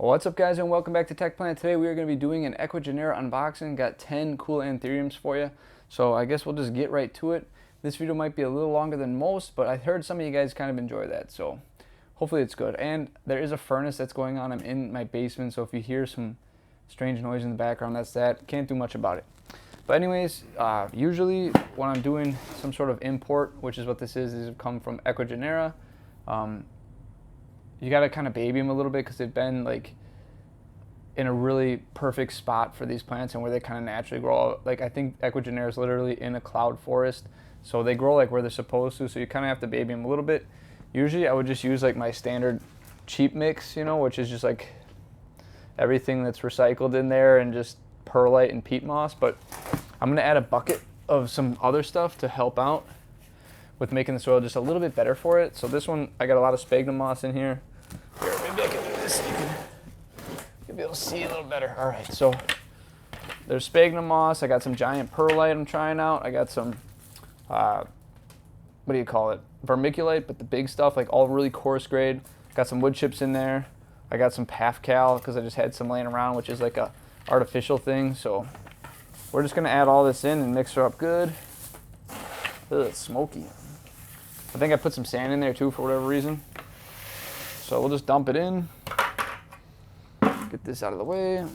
Well, what's up guys, and welcome back to Tech Plant. Today we are going to be doing an equagenera unboxing. Got 10 cool anthuriums for you. So I guess we'll just get right to it. This video might be a little longer than most, but I heard some of you guys kind of enjoy that. So hopefully it's good. And there is a furnace that's going on. I'm in my basement, so if you hear some strange noise in the background, that's that. Can't do much about it. But anyways, usually when I'm doing some sort of import, which is what this is, these have come from equagenera. You got to kind of baby them a little bit because they've been like in a really perfect spot for these plants and where they kind of naturally grow. Like I think equagenera is literally in a cloud forest, so they grow like where they're supposed to, so you kind of have to baby them a little bit. Usually I would just use like my standard cheap mix, you know, which is just like everything that's recycled in there and just perlite and peat moss, but I'm gonna add a bucket of some other stuff to help out with making the soil just a little bit better for it. So this one, I got a lot of sphagnum moss in here. Here, maybe I can do this so you'll be able to see a little better. All right, so there's sphagnum moss. I got some giant perlite I'm trying out. I got some, what do you call it? Vermiculite, but the big stuff, like all really coarse grade. Got some wood chips in there. I got some Pafcal because I just had some laying around, which is like a artificial thing. So we're just gonna add all this in and mix her up good. Ugh, it's smoky. I think I put some sand in there too for whatever reason. So we'll just dump it in. Get this out of the way.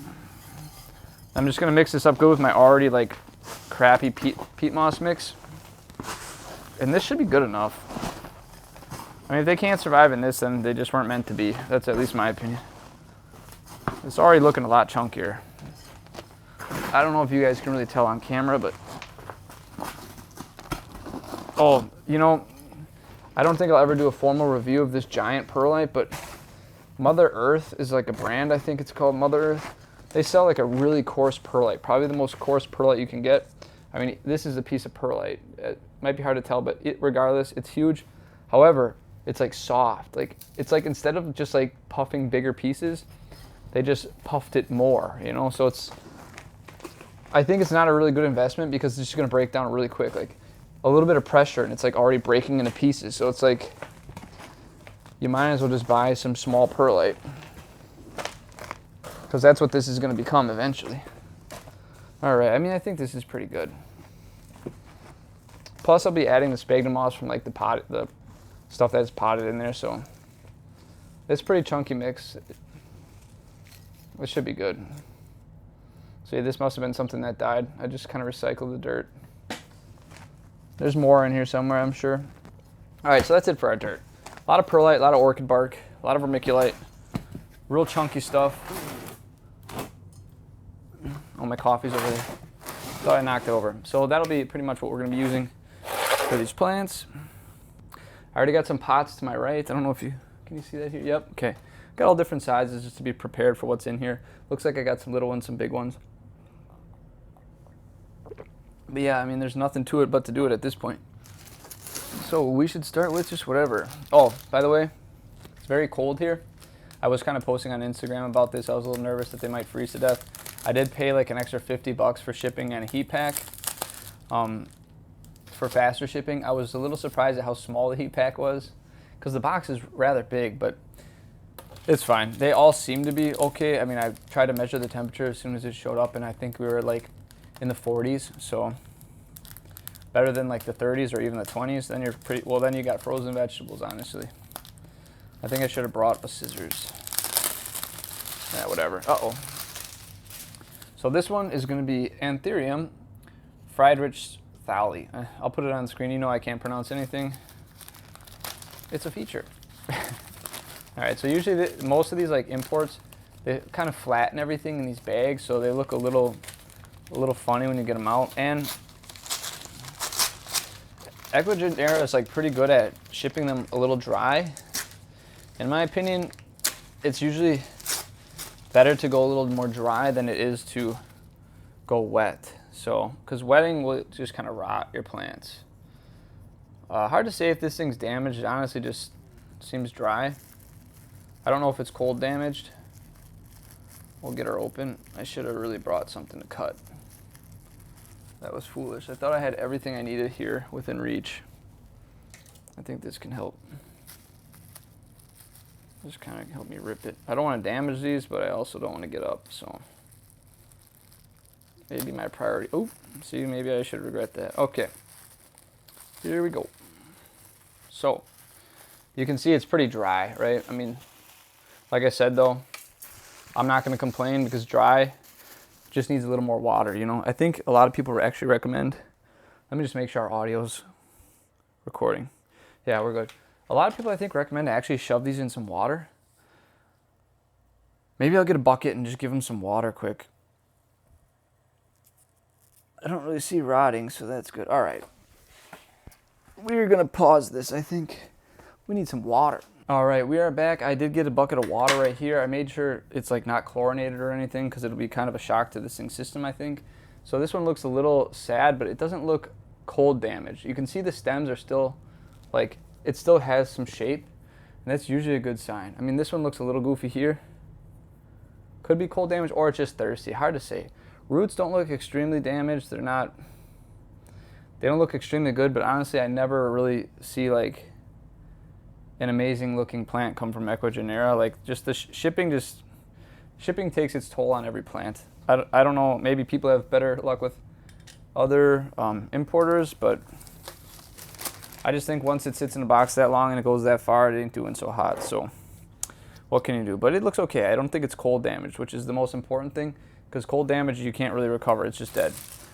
I'm just gonna mix this up good with my already like crappy peat moss mix. And this should be good enough. I mean, if they can't survive in this, then they just weren't meant to be. That's at least my opinion. It's already looking a lot chunkier. I don't know if you guys can really tell on camera, but oh, you know, I don't think I'll ever do a formal review of this giant perlite, but Mother Earth is like a brand. I think it's called Mother Earth. They sell like a really coarse perlite, probably the most coarse perlite you can get. I mean, this is a piece of perlite. It might be hard to tell, but regardless, it's huge. However, it's like soft. Like it's like instead of just like puffing bigger pieces, they just puffed it more, you know? So I think it's not a really good investment because it's just gonna break down really quick. Like a little bit of pressure and it's like already breaking into pieces. So it's like, you might as well just buy some small perlite because that's what this is gonna become eventually. All right, I mean, I think this is pretty good. Plus I'll be adding the sphagnum moss from like the stuff that's potted in there. So it's pretty chunky mix. It should be good. So yeah, this must have been something that died. I just kind of recycled the dirt. There's more in here somewhere, I'm sure. All right, so that's it for our dirt. A lot of perlite, a lot of orchid bark, a lot of vermiculite, real chunky stuff. Oh, my coffee's over there. Thought I knocked it over. So that'll be pretty much what we're gonna be using for these plants. I already got some pots to my right. I don't know if can you see that here? Yep, okay. Got all different sizes just to be prepared for what's in here. Looks like I got some little ones, some big ones. But yeah, I mean, there's nothing to it but to do it at this point. So we should start with just whatever. Oh, by the way, it's very cold here. I was kind of posting on Instagram about this. I was a little nervous that they might freeze to death. I did pay like an extra $50 for shipping and a heat pack for faster shipping. I was a little surprised at how small the heat pack was because the box is rather big, but it's fine. They all seem to be okay. I mean, I tried to measure the temperature as soon as it showed up, and I think we were like in the 40s, so better than like the 30s or even the 20s. Then you're pretty well. Then you got frozen vegetables, honestly. I think I should have brought a scissors. Yeah, whatever. Uh-oh. So this one is going to be Anthurium Friedrich Thalie. I'll put it on the screen. You know I can't pronounce anything. It's a feature. All right, so usually most of these like imports, they kind of flatten everything in these bags, so they look a little funny when you get them out. And equagenera is like pretty good at shipping them a little dry. In my opinion, it's usually better to go a little more dry than it is to go wet. So, because wetting will just kind of rot your plants. Hard to say if this thing's damaged. It honestly just seems dry. I don't know if it's cold damaged. We'll get her open. I should have really brought something to cut. That was foolish. I thought I had everything I needed here within reach. I think this can help. Just kind of help me rip it. I don't want to damage these, but I also don't want to get up, so maybe my priority. Oh, see, maybe I should regret that. Okay, here we go. So you can see it's pretty dry, right? I mean, like I said though, I'm not going to complain because dry just needs a little more water, you know? I think a lot of people actually recommend, let me just make sure our audio's recording. Yeah, we're good. A lot of people I think recommend to actually shove these in some water. Maybe I'll get a bucket and just give them some water quick. I don't really see rotting, so that's good. All right. We're going to pause this, I think. We need some water. All right, we are back. I did get a bucket of water right here. I made sure it's like not chlorinated or anything because it'll be kind of a shock to this thing system, I think. So this one looks a little sad, but it doesn't look cold damaged. You can see the stems are still like, it still has some shape, and that's usually a good sign. I mean, this one looks a little goofy here. Could be cold damage or it's just thirsty. Hard to say. Roots don't look extremely damaged. They don't look extremely good, but honestly, I never really see like an amazing looking plant come from equagenera. Like just the shipping takes its toll on every plant. I don't know, maybe people have better luck with other importers, but I just think once it sits in a box that long and it goes that far, it ain't doing so hot. So what can you do? But it looks okay. I don't think it's cold damage, which is the most important thing, because cold damage you can't really recover. It's just dead.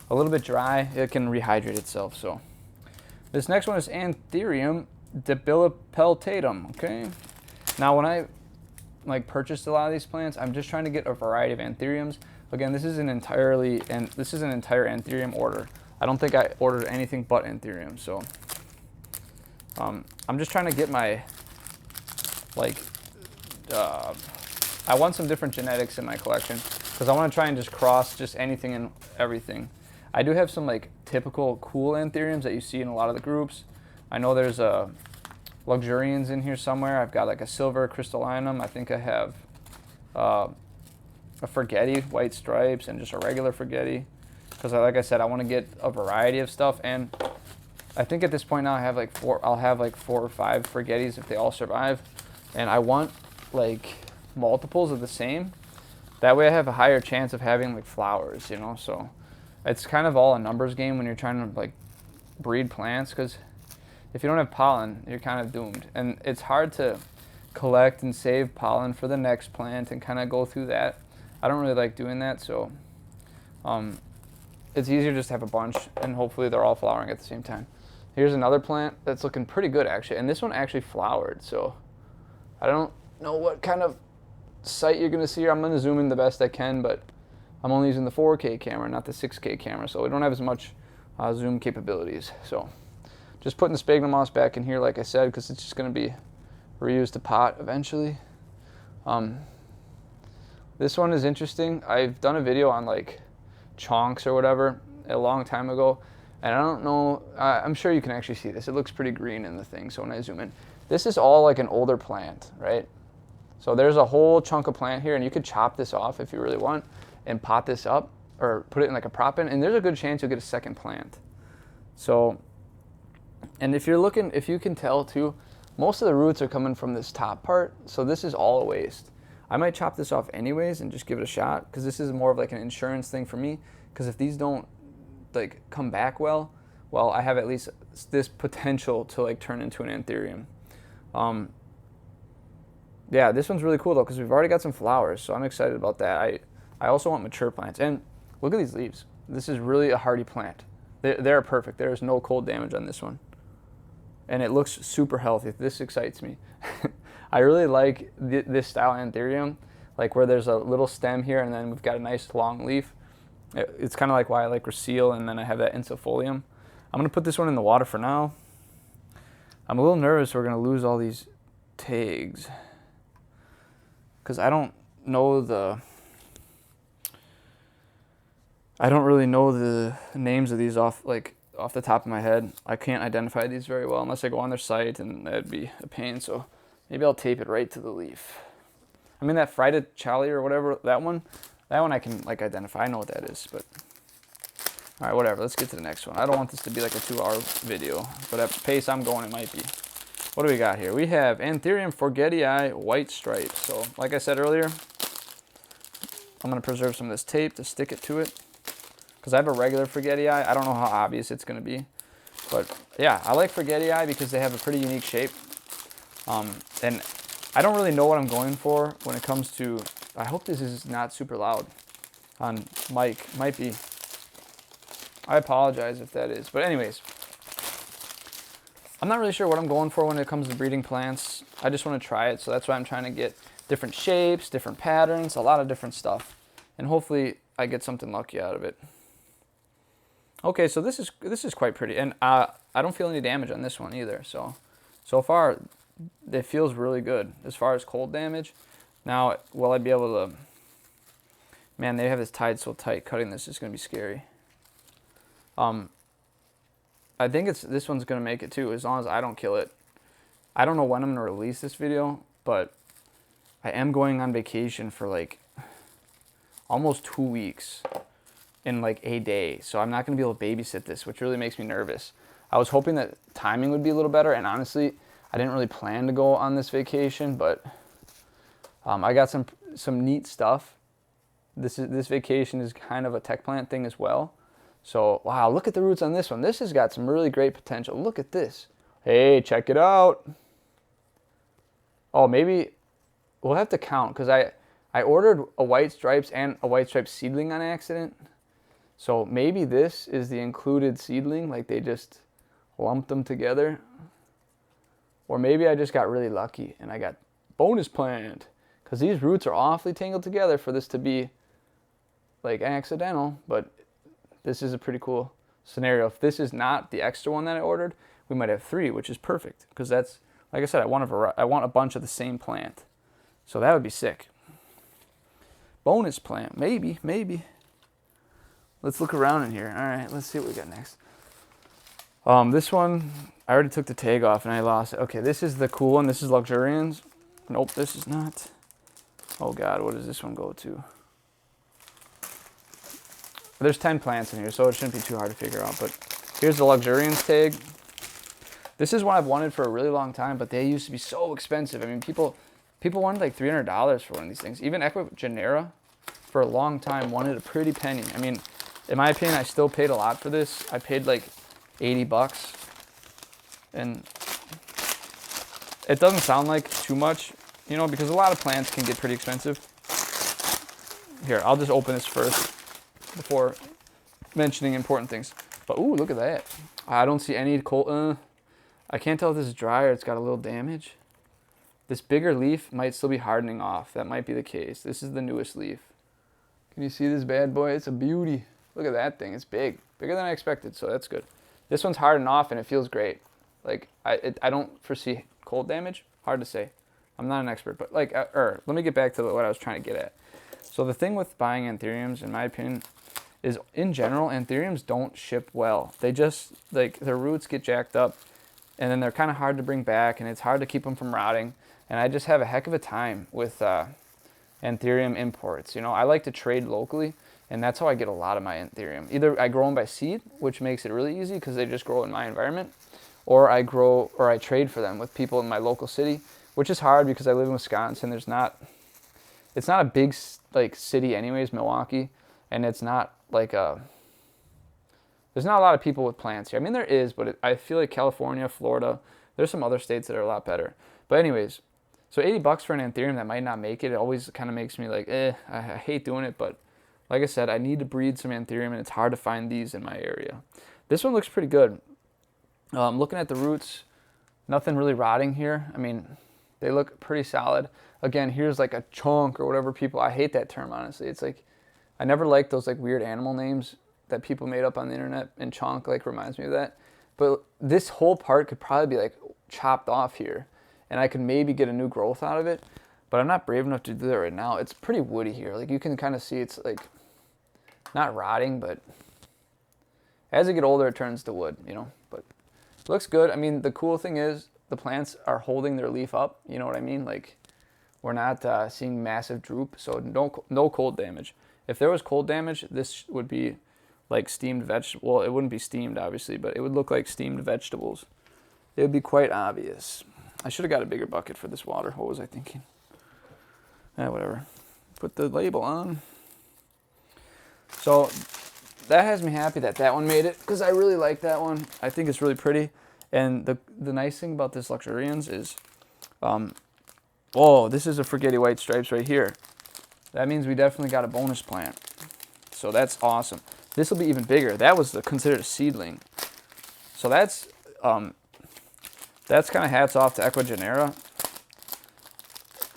A little bit dry, it can rehydrate itself. So this next one is Anthurium debilitatum. Okay. Now when I purchased a lot of these plants, I'm just trying to get a variety of anthuriums. Again, this is an entire anthurium order. I don't think I ordered anything but anthurium. So I'm just trying to get my I want some different genetics in my collection because I want to try and just cross just anything and everything. I do have some like typical cool anthuriums that you see in a lot of the groups. I know there's luxurians in here somewhere. I've got like a silver crystallinum. I think I have a forgetti, white stripes, and just a regular forgetti. Because like I said, I want to get a variety of stuff. And I think at this point now I'll have like 4 or 5 forgettis if they all survive. And I want like multiples of the same. That way I have a higher chance of having like flowers, you know. So it's kind of all a numbers game when you're trying to like breed plants, because if you don't have pollen, you're kind of doomed. And it's hard to collect and save pollen for the next plant and kind of go through that. I don't really like doing that, so it's easier just to have a bunch and hopefully they're all flowering at the same time. Here's another plant that's looking pretty good actually, and this one actually flowered, so I don't know what kind of sight you're going to see here. I'm going to zoom in the best I can, but I'm only using the 4K camera, not the 6K camera, so we don't have as much zoom capabilities. So just putting the sphagnum moss back in here, like I said, because it's just going to be reused to pot eventually. This one is interesting. I've done a video on like chonks or whatever a long time ago, and I don't know, I'm sure you can actually see this. It looks pretty green in the thing, so when I zoom in, this is all like an older plant, right? So there's a whole chunk of plant here, and you could chop this off if you really want and pot this up or put it in like a prop in, and there's a good chance you'll get a second plant. So, and if you can tell too, most of the roots are coming from this top part, so this is all a waste. I might chop this off anyways and just give it a shot, because this is more of like an insurance thing for me, because if these don't like come back well, I have at least this potential to like turn into an anthurium. Yeah, this one's really cool though, because we've already got some flowers, so I'm excited about that. I also want mature plants, and look at these leaves. This is really a hardy plant. They're perfect. There is no cold damage on this one, and it looks super healthy. This excites me. I really like this style anthurium, like where there's a little stem here, and then we've got a nice long leaf. It's kind of like why I like Racile, and then I have that Insifolium. I'm going to put this one in the water for now. I'm a little nervous we're going to lose all these tags, because I don't really know the names of these off the top of my head. I can't identify these very well unless I go on their site, and that'd be a pain. So maybe I'll tape it right to the leaf. I mean, that Friticelli or whatever, that one I can like identify. I know what that is, but all right, whatever. Let's get to the next one. I don't want this to be like a 2-hour video, but at the pace I'm going, it might be. What do we got here? We have Anthurium forgetii white stripes. So like I said earlier, I'm going to preserve some of this tape to stick it to it. Because I have a regular forgetii. I don't know how obvious it's going to be. But yeah, I like forgetii because they have a pretty unique shape. And I don't really know what I'm going for when it comes to... I hope this is not super loud on mic. Might be. I apologize if that is. But anyways, I'm not really sure what I'm going for when it comes to breeding plants. I just want to try it. So that's why I'm trying to get different shapes, different patterns, a lot of different stuff. And hopefully I get something lucky out of it. Okay, so this is quite pretty. And I don't feel any damage on this one either. So far, it feels really good as far as cold damage. Now, will I be able to... Man, they have this tied so tight. Cutting this is going to be scary. I think this one's going to make it too, as long as I don't kill it. I don't know when I'm going to release this video, but I am going on vacation for like almost 2 weeks in like a day. So I'm not going to be able to babysit this, which really makes me nervous. I was hoping that timing would be a little better, and honestly, I didn't really plan to go on this vacation, but I got some neat stuff. This vacation is kind of a tech plant thing as well. So, wow, look at the roots on this one. This has got some really great potential. Look at this. Hey, check it out. Oh, maybe we'll have to count because I ordered a white stripes and a white stripes seedling on accident. So maybe this is the included seedling, like they just lumped them together. Or maybe I just got really lucky and I got bonus plant. Because these roots are awfully tangled together for this to be like accidental, but this is a pretty cool scenario. If this is not the extra one that I ordered, we might have 3, which is perfect. Because that's, like I said, I want a bunch of the same plant. So that would be sick. Bonus plant, maybe. Let's look around in here. All right, let's see what we got next. This one, I already took the tag off and I lost it. Okay, this is the cool one. This is luxurians. Nope, this is not. Oh God, what does this one go to? There's 10 plants in here, so it shouldn't be too hard to figure out. But here's the luxurians tag. This is one I've wanted for a really long time, but they used to be so expensive. I mean, people wanted like $300 for one of these things. Even equagenera, for a long time, wanted a pretty penny. I mean, in my opinion, I still paid a lot for this. I paid like 80 bucks. And it doesn't sound like too much, you know, because a lot of plants can get pretty expensive. Here, I'll just open this first before mentioning important things. But ooh, look at that. I don't see any cold. I can't tell if this is dry or it's got a little damage. This bigger leaf might still be hardening off. That might be the case. This is the newest leaf. Can you see this bad boy? It's a beauty. Look at that thing. It's big. Bigger than I expected, so that's good. This one's hardened off and it feels great. Like, I don't foresee cold damage. Hard to say. I'm not an expert, but like, let me get back to what I was trying to get at. So the thing with buying anthuriums, in my opinion, is in general, anthuriums don't ship well. They just, like, their roots get jacked up and then they're kind of hard to bring back and it's hard to keep them from rotting. And I just have a heck of a time with anthurium imports. You know, I like to trade locally, and that's how I get a lot of my anthurium. Either I grow them by seed, which makes it really easy because they just grow in my environment, or I trade for them with people in my local city, which is hard because I live in Wisconsin. It's not a big like city anyways, Milwaukee, and it's not like there's not a lot of people with plants here. I mean, there is, but I feel like California, Florida, there's some other states that are a lot better. But anyways, so 80 bucks for an anthurium that might not make it, it always kind of makes me like, I hate doing it. But like I said, I need to breed some anthurium, and it's hard to find these in my area. This one looks pretty good. Looking at the roots, nothing really rotting here. I mean, they look pretty solid. Again, here's like a chunk or whatever I hate that term, honestly. It's like, I never liked those like weird animal names that people made up on the internet, and chunk like reminds me of that. But this whole part could probably be like chopped off here, and I could maybe get a new growth out of it, but I'm not brave enough to do that right now. It's pretty woody here. Like, you can kind of see it's like not rotting, but as it get older, it turns to wood, you know. But it looks good. I mean, the cool thing is the plants are holding their leaf up. You know what I mean? Like, we're not seeing massive droop, so no cold damage. If there was cold damage, this would be like steamed vegetable. Well, it wouldn't be steamed, obviously, but it would look like steamed vegetables. It would be quite obvious. I should have got a bigger bucket for this water. What was I thinking? Whatever. Put the label on. So that has me happy that that one made it, because I really like that one. I think it's really pretty. And the nice thing about this luxurians is, oh, this is a Forgetti White Stripes right here. That means we definitely got a bonus plant. So that's awesome. This will be even bigger. That was considered a seedling. So that's kind of hats off to Equagenera.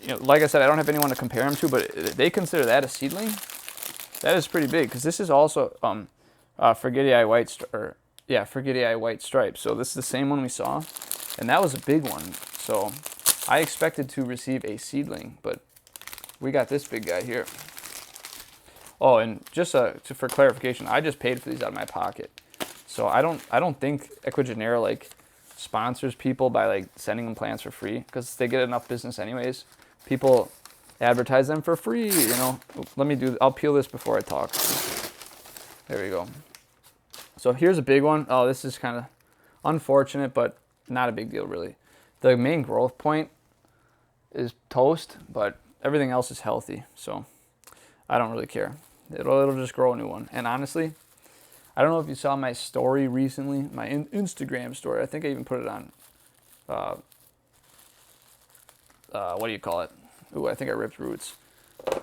You know, like I said, I don't have anyone to compare them to, but they consider that a seedling. That is pretty big, because this is also Forgetti White Stripes. So this is the same one we saw, and that was a big one. So I expected to receive a seedling, but we got this big guy here. Oh, and just for clarification, I just paid for these out of my pocket. So I don't think Equagenera like sponsors people by like sending them plants for free, because they get enough business anyways. People advertise them for free, you know. I'll peel this before I talk. There we go. So here's a big one. Oh, this is kind of unfortunate, but not a big deal really. The main growth point is toast, but everything else is healthy, so I don't really care. It'll just grow a new one. And honestly, I don't know if you saw my story recently, my Instagram story. I think I even put it on, what do you call it? Ooh, I think I ripped roots.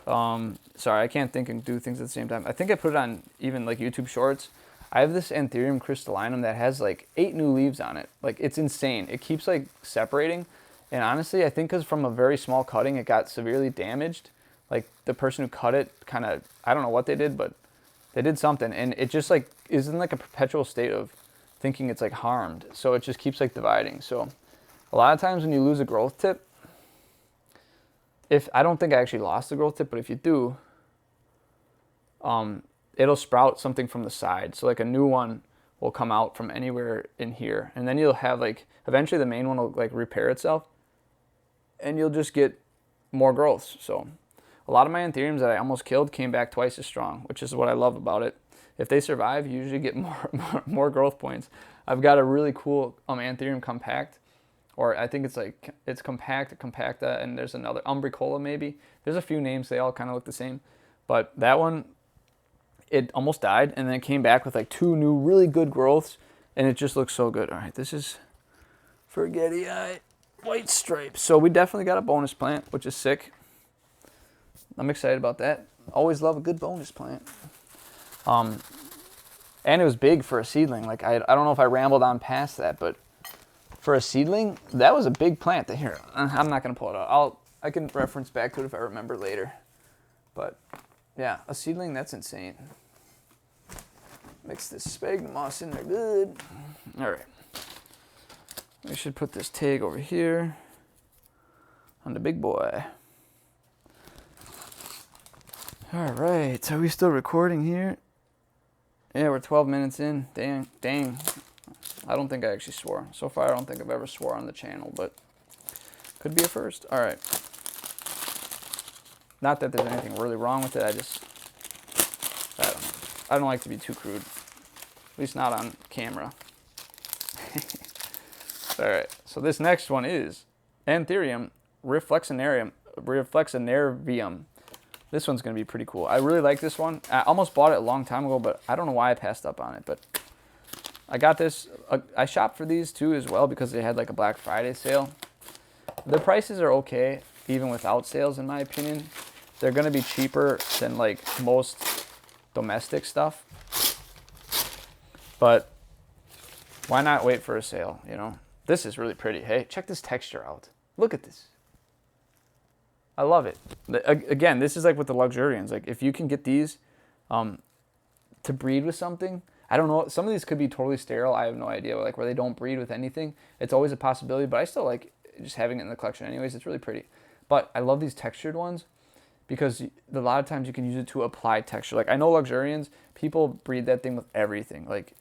Sorry, I can't think and do things at the same time. I think I put it on even like YouTube Shorts. I have this anthurium crystallinum that has like 8 new leaves on it. Like, it's insane. It keeps like separating. And honestly, I think because from a very small cutting, it got severely damaged. Like, the person who cut it kind of, I don't know what they did, but they did something. And it just like is in like a perpetual state of thinking it's like harmed. So it just keeps like dividing. So a lot of times when you lose a growth tip, I don't think I actually lost the growth tip, but if you do, it'll sprout something from the side. So like a new one will come out from anywhere in here. And then you'll have like, eventually the main one will like repair itself, and you'll just get more growths. So a lot of my anthuriums that I almost killed came back twice as strong, which is what I love about it. If they survive, you usually get more growth points. I've got a really cool anthurium compact, or I think it's compact, compacta, and there's another umbricola maybe. There's a few names, they all kind of look the same. But that one, it almost died, and then it came back with like 2 new really good growths, and it just looks so good. All right, this is Forgetti White Stripes. So we definitely got a bonus plant, which is sick. I'm excited about that. Always love a good bonus plant. And it was big for a seedling. Like, I don't know if I rambled on past that, but for a seedling, that was a big plant. Here, I'm not going to pull it out. I can reference back to it if I remember later. But yeah, a seedling, that's insane. Mix this sphagnum moss in there good. All right. We should put this tag over here on the big boy. All right, are we still recording here? Yeah, we're 12 minutes in. Dang. I don't think I actually swore. So far, I don't think I've ever swore on the channel, but could be a first. All right. Not that there's anything really wrong with it. I don't know. I don't like to be too crude. At least not on camera. All right. So this next one is Anthurium reflexionarium. This one's going to be pretty cool. I really like this one. I almost bought it a long time ago, but I don't know why I passed up on it. But I got this. I shopped for these too as well because they had like a Black Friday sale. The prices are okay, even without sales, in my opinion. They're going to be cheaper than like most domestic stuff. But why not wait for a sale, you know? This is really pretty. Hey, check this texture out. Look at this. I love it. Again, this is like with the luxurians. Like, if you can get these to breed with something, I don't know. Some of these could be totally sterile. I have no idea. Like, where they don't breed with anything. It's always a possibility, but I still like just having it in the collection anyways. It's really pretty. But I love these textured ones because a lot of times you can use it to apply texture. Like, I know luxurians, people breed that thing with everything. Like,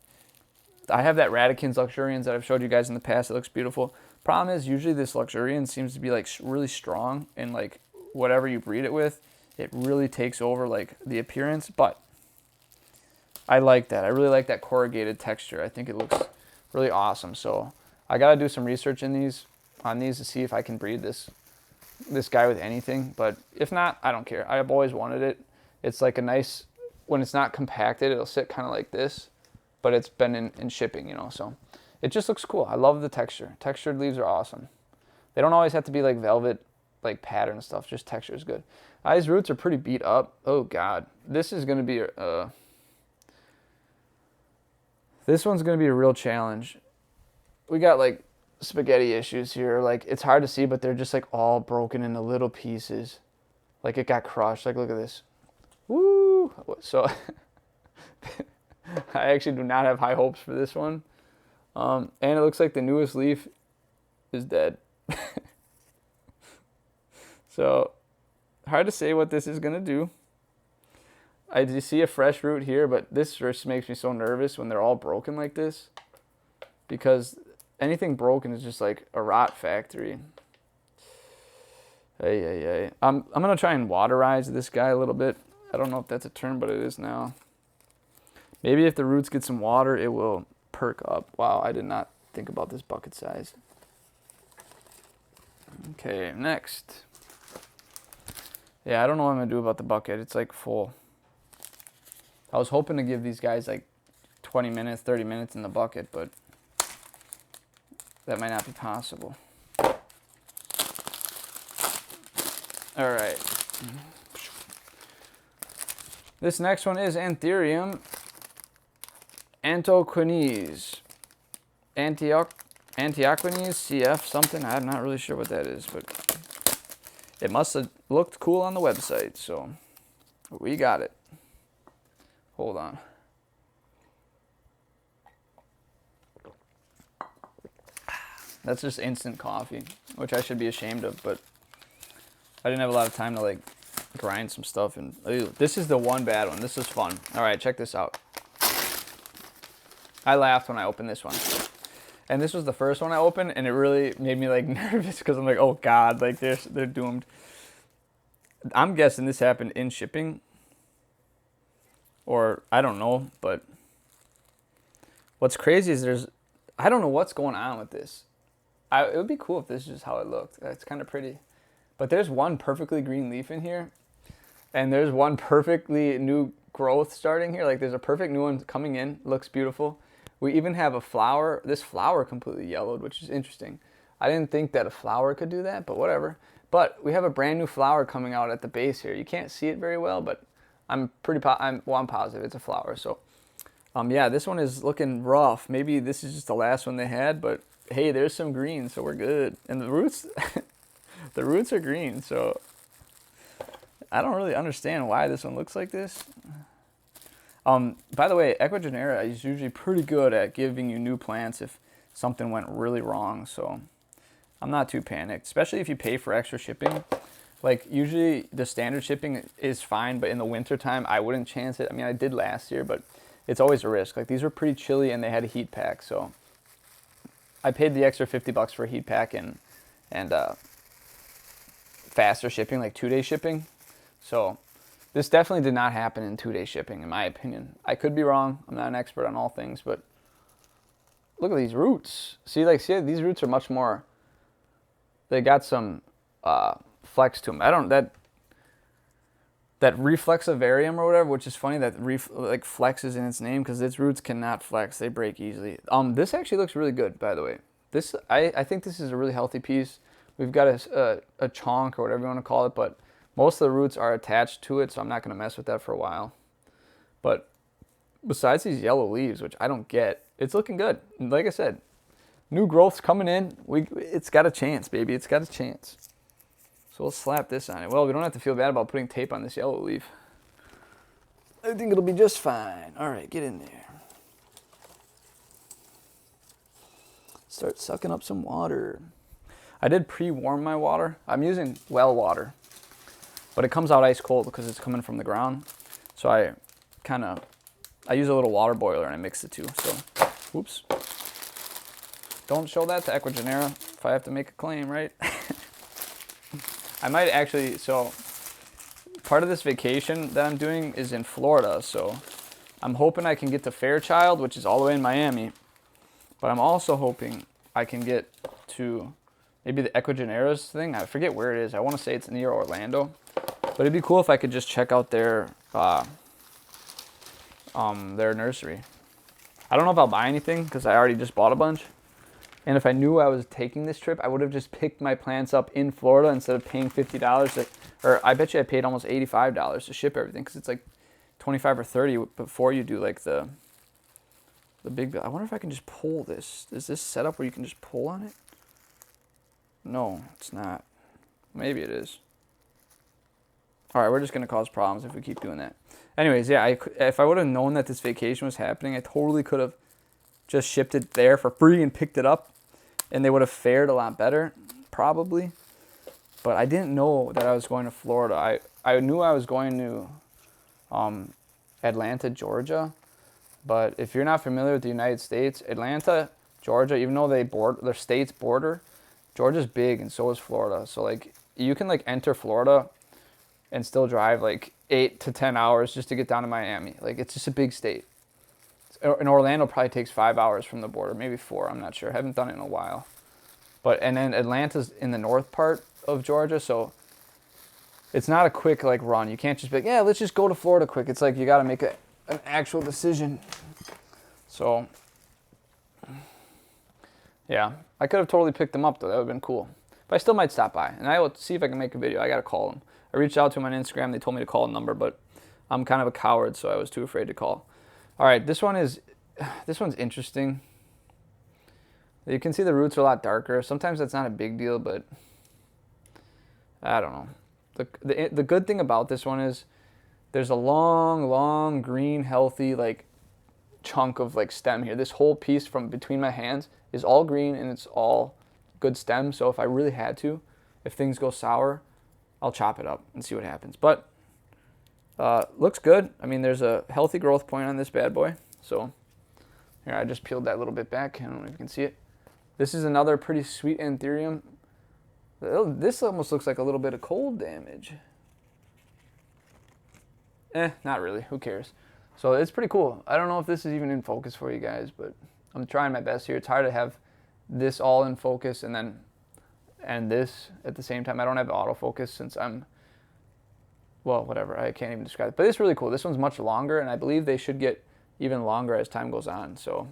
I have that Radikins luxurians that I've showed you guys in the past. It looks beautiful. Problem is, usually this luxurian seems to be like really strong, and like whatever you breed it with, it really takes over like the appearance. But I like that. I really like that corrugated texture. I think it looks really awesome. So I got to do some research in these on these to see if I can breed this guy with anything. But if not, I don't care. I've always wanted it. It's like a nice, when it's not compacted, it'll sit kind of like this, but it's been in shipping, you know, so it just looks cool. I love the texture. Textured leaves are awesome. They don't always have to be like velvet, like pattern stuff. Just texture is good. These roots are pretty beat up. Oh God, this is gonna be this one's gonna be a real challenge. We got like spaghetti issues here. Like it's hard to see, but they're just like all broken into little pieces. Like it got crushed. Like look at this. Woo! So I actually do not have high hopes for this one. And it looks like the newest leaf is dead. So hard to say what this is gonna do. I do see a fresh root here, but this just makes me so nervous when they're all broken like this, because anything broken is just like a rot factory. Hey. I'm gonna try and waterize this guy a little bit. I don't know if that's a term, but it is now. Maybe if the roots get some water, it will perk up. Wow, I did not think about this bucket size. Okay, next. Yeah, I don't know what I'm gonna do about the bucket. It's like full. I was hoping to give these guys like 20 minutes, 30 minutes in the bucket, but that might not be possible. All right. This next one is Anthurium Antioquinese. Antioquinese CF something. I'm not really sure what that is, but it must have looked cool on the website, so we got it. Hold on. That's just instant coffee, which I should be ashamed of, but I didn't have a lot of time to like grind some stuff. And ew, this is the one bad one. This is fun. All right, check this out. I laughed when I opened this one. And this was the first one I opened, and it really made me like nervous because I'm like, oh God, like they're doomed. I'm guessing this happened in shipping. Or I don't know, but what's crazy is I don't know what's going on with this. It would be cool if this is just how it looked. It's kind of pretty. But there's one perfectly green leaf in here, and there's one perfectly new growth starting here. Like there's a perfect new one coming in. Looks beautiful. We even have a flower. This flower completely yellowed, which is interesting. I didn't think that a flower could do that, but whatever. But we have a brand new flower coming out at the base here. You can't see it very well, but I'm positive it's a flower. So, yeah, this one is looking rough. Maybe this is just the last one they had, but hey, there's some green, so we're good. And the roots, the roots are green, so I don't really understand why this one looks like this. By the way, equagenera is usually pretty good at giving you new plants if something went really wrong, so I'm not too panicked, especially if you pay for extra shipping. Like, usually the standard shipping is fine, but in the winter time, I wouldn't chance it. I mean, I did last year, but it's always a risk. Like, these were pretty chilly, and they had a heat pack, so I paid the extra $50 for a heat pack and faster shipping, like 2-day shipping. So this definitely did not happen in 2-day shipping, in my opinion. I could be wrong. I'm not an expert on all things, but look at these roots. See, these roots are much more, they got some flex to them. I don't, that reflexivarium or whatever, which is funny that like flexes in its name, because its roots cannot flex. They break easily. This actually looks really good, by the way. This, I think this is a really healthy piece. We've got a chonk or whatever you want to call it, but most of the roots are attached to it, so I'm not going to mess with that for a while. But besides these yellow leaves, which I don't get, it's looking good. Like I said, new growth's coming in. It's got a chance, baby. It's got a chance. So we'll slap this on it. Well, we don't have to feel bad about putting tape on this yellow leaf. I think it'll be just fine. All right, get in there. Start sucking up some water. I did pre-warm my water. I'm using well water, but it comes out ice cold because it's coming from the ground. So I use a little water boiler and I mix the two. So, whoops. Don't show that to equagenera if I have to make a claim, right? I might actually, so part of this vacation that I'm doing is in Florida, so I'm hoping I can get to Fairchild, which is all the way in Miami, but I'm also hoping I can get to maybe the equageneras thing. I forget where it is. I want to say it's near Orlando. But it'd be cool if I could just check out their nursery. I don't know if I'll buy anything because I already just bought a bunch. And if I knew I was taking this trip, I would have just picked my plants up in Florida instead of paying $50. Or I bet you I paid almost $85 to ship everything because it's like 25 or 30 before you do like the big bill. I wonder if I can just pull this. Is this set up where you can just pull on it? No, it's not. Maybe it is. All right, we're just going to cause problems if we keep doing that. Anyways, yeah, if I would have known that this vacation was happening, I totally could have just shipped it there for free and picked it up, and they would have fared a lot better, probably. But I didn't know that I was going to Florida. I knew I was going to Atlanta, Georgia. But if you're not familiar with the United States, Atlanta, Georgia, even though their states border, Georgia's big and so is Florida. So like you can like enter Florida and still drive like 8 to 10 hours just to get down to Miami. Like it's just a big state. And Orlando probably takes 5 hours from the border, maybe 4, I'm not sure. I haven't done it in a while. And then Atlanta's in the north part of Georgia, so it's not a quick like run. You can't just be like, yeah, let's just go to Florida quick. It's like you got to make an actual decision. So yeah, I could have totally picked them up though. That would have been cool. But I still might stop by, and I will see if I can make a video. I got to call them. I reached out to them on Instagram. They told me to call a number, but I'm kind of a coward, so I was too afraid to call. All right, this one's interesting. You can see the roots are a lot darker. Sometimes that's not a big deal, but I don't know. The good thing about this one is there's a long green, healthy like chunk of like stem here. This whole piece from between my hands is all green and it's all good stem. So if I really had to, if things go sour, I'll chop it up and see what happens. But looks good. I mean, there's a healthy growth point on this bad boy. So here, I just peeled that little bit back. I don't know if you can see it. This is another pretty sweet anthurium. This almost looks like a little bit of cold damage. Not really. Who cares? So it's pretty cool. I don't know if this is even in focus for you guys, but I'm trying my best here. It's hard to have this all in focus and this at the same time. I don't have autofocus since well, whatever. I can't even describe it. But it's really cool. This one's much longer, and I believe they should get even longer as time goes on. So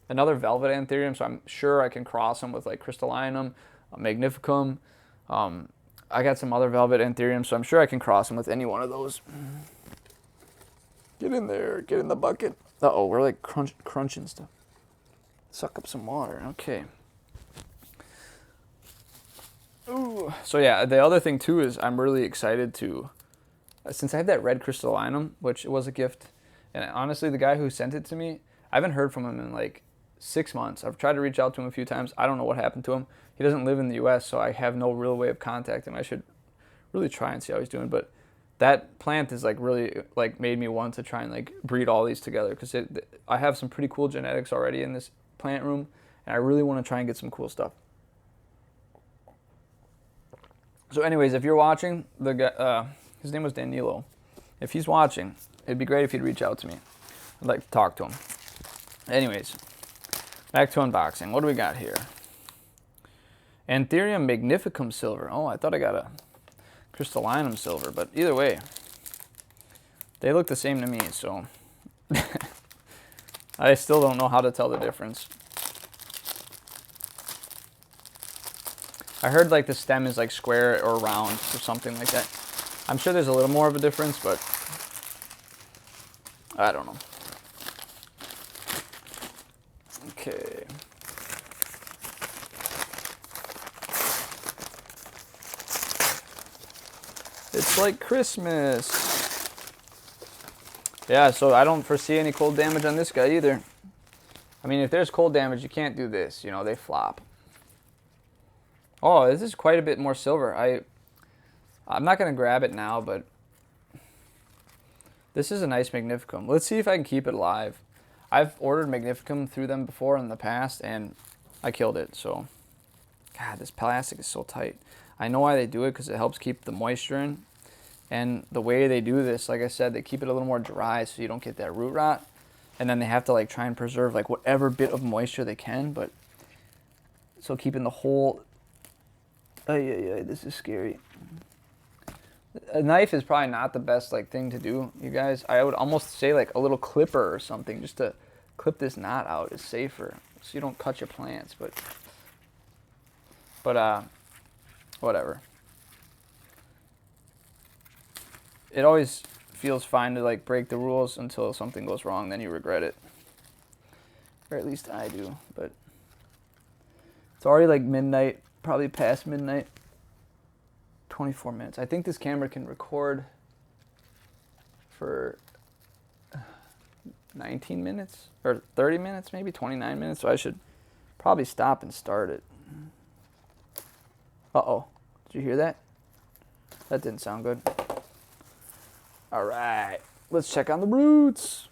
another velvet anthurium, so I'm sure I can cross them with like crystallinum, magnificum. I got some other velvet anthuriums, so I'm sure I can cross them with any one of those. Get in there. Get in the bucket. Uh-oh, we're like crunching stuff. Suck up some water. Okay. Ooh. So yeah, the other thing too is I'm really excited to, since I have that red crystallinum, which was a gift, and honestly, the guy who sent it to me, I haven't heard from him in like 6 months. I've tried to reach out to him a few times. I don't know what happened to him. He doesn't live in the U.S., so I have no real way of contacting him. I should really try and see how he's doing. But that plant is like really like made me want to try and like breed all these together because I have some pretty cool genetics already in this plant room, and I really want to try and get some cool stuff. So anyways, if you're watching, the guy, his name was Danilo. If he's watching, it'd be great if he'd reach out to me. I'd like to talk to him. Anyways, back to unboxing. What do we got here? Anthurium magnificum silver. Oh, I thought I got a crystallinum silver, but either way, they look the same to me, so I still don't know how to tell the difference. I heard like the stem is like square or round or something like that. I'm sure there's a little more of a difference, but I don't know. Okay. It's like Christmas. Yeah, so I don't foresee any cold damage on this guy either. I mean, if there's cold damage, you can't do this. You know, they flop. Oh, this is quite a bit more silver. I'm not going to grab it now, but this is a nice magnificum. Let's see if I can keep it alive. I've ordered magnificum through them before in the past, and I killed it. So, God, this plastic is so tight. I know why they do it, because it helps keep the moisture in. And the way they do this, like I said, they keep it a little more dry so you don't get that root rot. And then they have to like try and preserve like whatever bit of moisture they can, but so keeping the whole Ay, this is scary. A knife is probably not the best like thing to do, you guys. I would almost say like a little clipper or something just to clip this knot out is safer, so you don't cut your plants. But whatever. It always feels fine to like break the rules until something goes wrong, then you regret it. Or at least I do. But it's already like midnight, probably past midnight. 24 minutes. I think this camera can record for 19 minutes or 30 minutes, maybe 29 minutes. So I should probably stop and start it. Uh-oh. Did you hear that? That didn't sound good. All right. Let's check on the roots.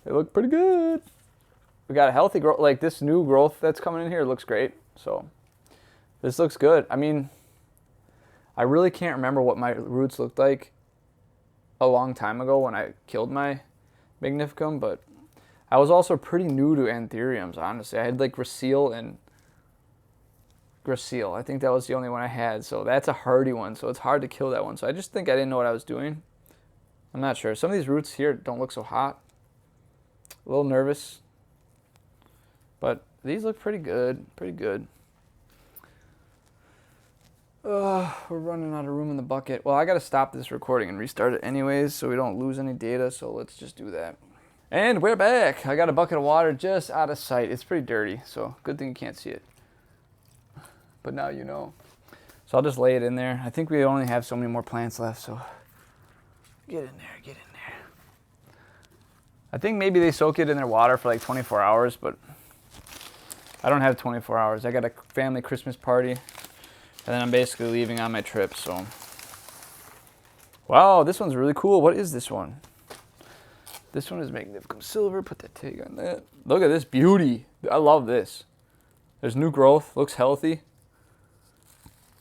They look pretty good. We got a healthy growth. Like this new growth that's coming in here looks great. So this looks good. I mean, I really can't remember what my roots looked like a long time ago when I killed my magnificum, but I was also pretty new to anthuriums, honestly. I had like Gracile and Gracile. I think that was the only one I had, so that's a hardy one, so it's hard to kill that one. So I just think I didn't know what I was doing. I'm not sure. Some of these roots here don't look so hot. A little nervous, but these look pretty good, pretty good. We're running out of room in the bucket. Well, I got to stop this recording and restart it anyways so we don't lose any data, so let's just do that. And we're back. I got a bucket of water just out of sight. It's pretty dirty, so good thing you can't see it. But now you know. So I'll just lay it in there. I think we only have so many more plants left, so get in there, get in there. I think maybe they soak it in their water for like 24 hours, but I don't have 24 hours. I got a family Christmas party. And then I'm basically leaving on my trip, so. Wow, this one's really cool. What is this one? This one is Magnificum Silver. Put that tag on that. Look at this beauty. I love this. There's new growth. Looks healthy.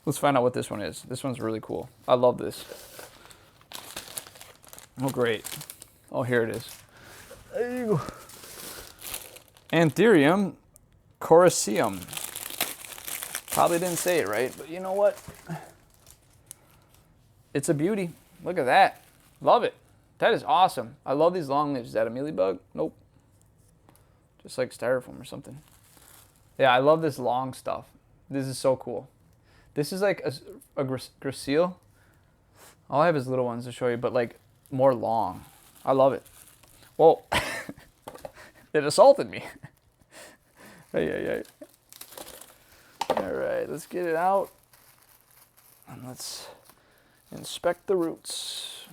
Let's find out what this one is. This one's really cool. I love this. Oh, great. Oh, here it is. There you go. Anthurium coraceum. Probably didn't say it right, but you know what? It's a beauty. Look at that. Love it. That is awesome. I love these long leaves. Is that a mealybug? Nope. Just like styrofoam or something. Yeah, I love this long stuff. This is so cool. This is like a gracile. All I have is little ones to show you, but like more long. I love it. Whoa. It assaulted me. Hey. All right, let's get it out. And let's inspect the roots.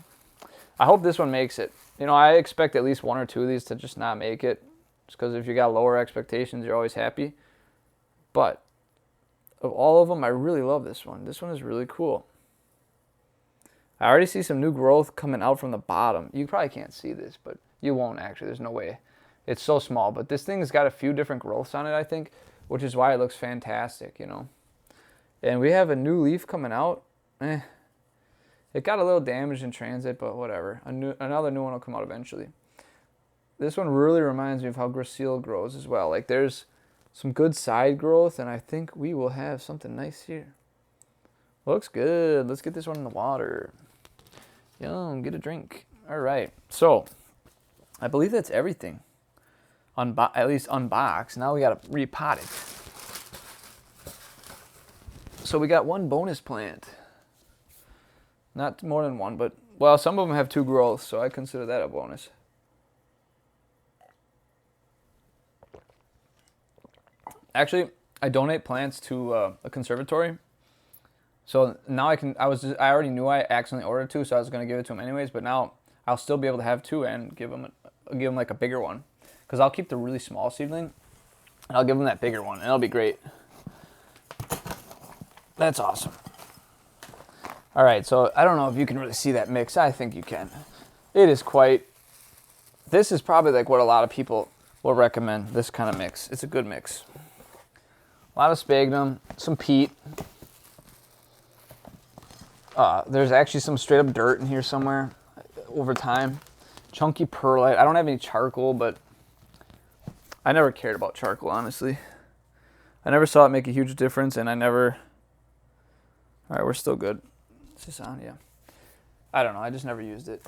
I hope this one makes it. You know, I expect at least one or two of these to just not make it. Just because if you got lower expectations, you're always happy. But of all of them, I really love this one. This one is really cool. I already see some new growth coming out from the bottom. You probably can't see this, but you won't actually. There's no way. It's so small. But this thing's got a few different growths on it, I think, which is why it looks fantastic, you know. And we have a new leaf coming out. It got a little damaged in transit, but whatever. Another new one will come out eventually. This one really reminds me of how Gracile grows as well. Like there's some good side growth, and I think we will have something nice here. Looks good. Let's get this one in the water. Yum, get a drink. All right. So I believe that's everything. At least unboxed. Now we got to repot it. So we got one bonus plant. Not more than one, but, well, some of them have two growths, so I consider that a bonus. Actually, I donate plants to a conservatory. So now I already knew I accidentally ordered two, so I was going to give it to them anyways, but now I'll still be able to have two and give them like a bigger one. Because I'll keep the really small seedling, and I'll give them that bigger one, and it'll be great. That's awesome. All right, so I don't know if you can really see that mix. I think you can. It is this is probably like what a lot of people will recommend, this kind of mix. It's a good mix. A lot of sphagnum, some peat. There's actually some straight up dirt in here somewhere over time. Chunky perlite. I don't have any charcoal, but I never cared about charcoal, honestly. I never saw it make a huge difference, and I never... All right, we're still good. Is this on? Yeah. I don't know. I just never used it.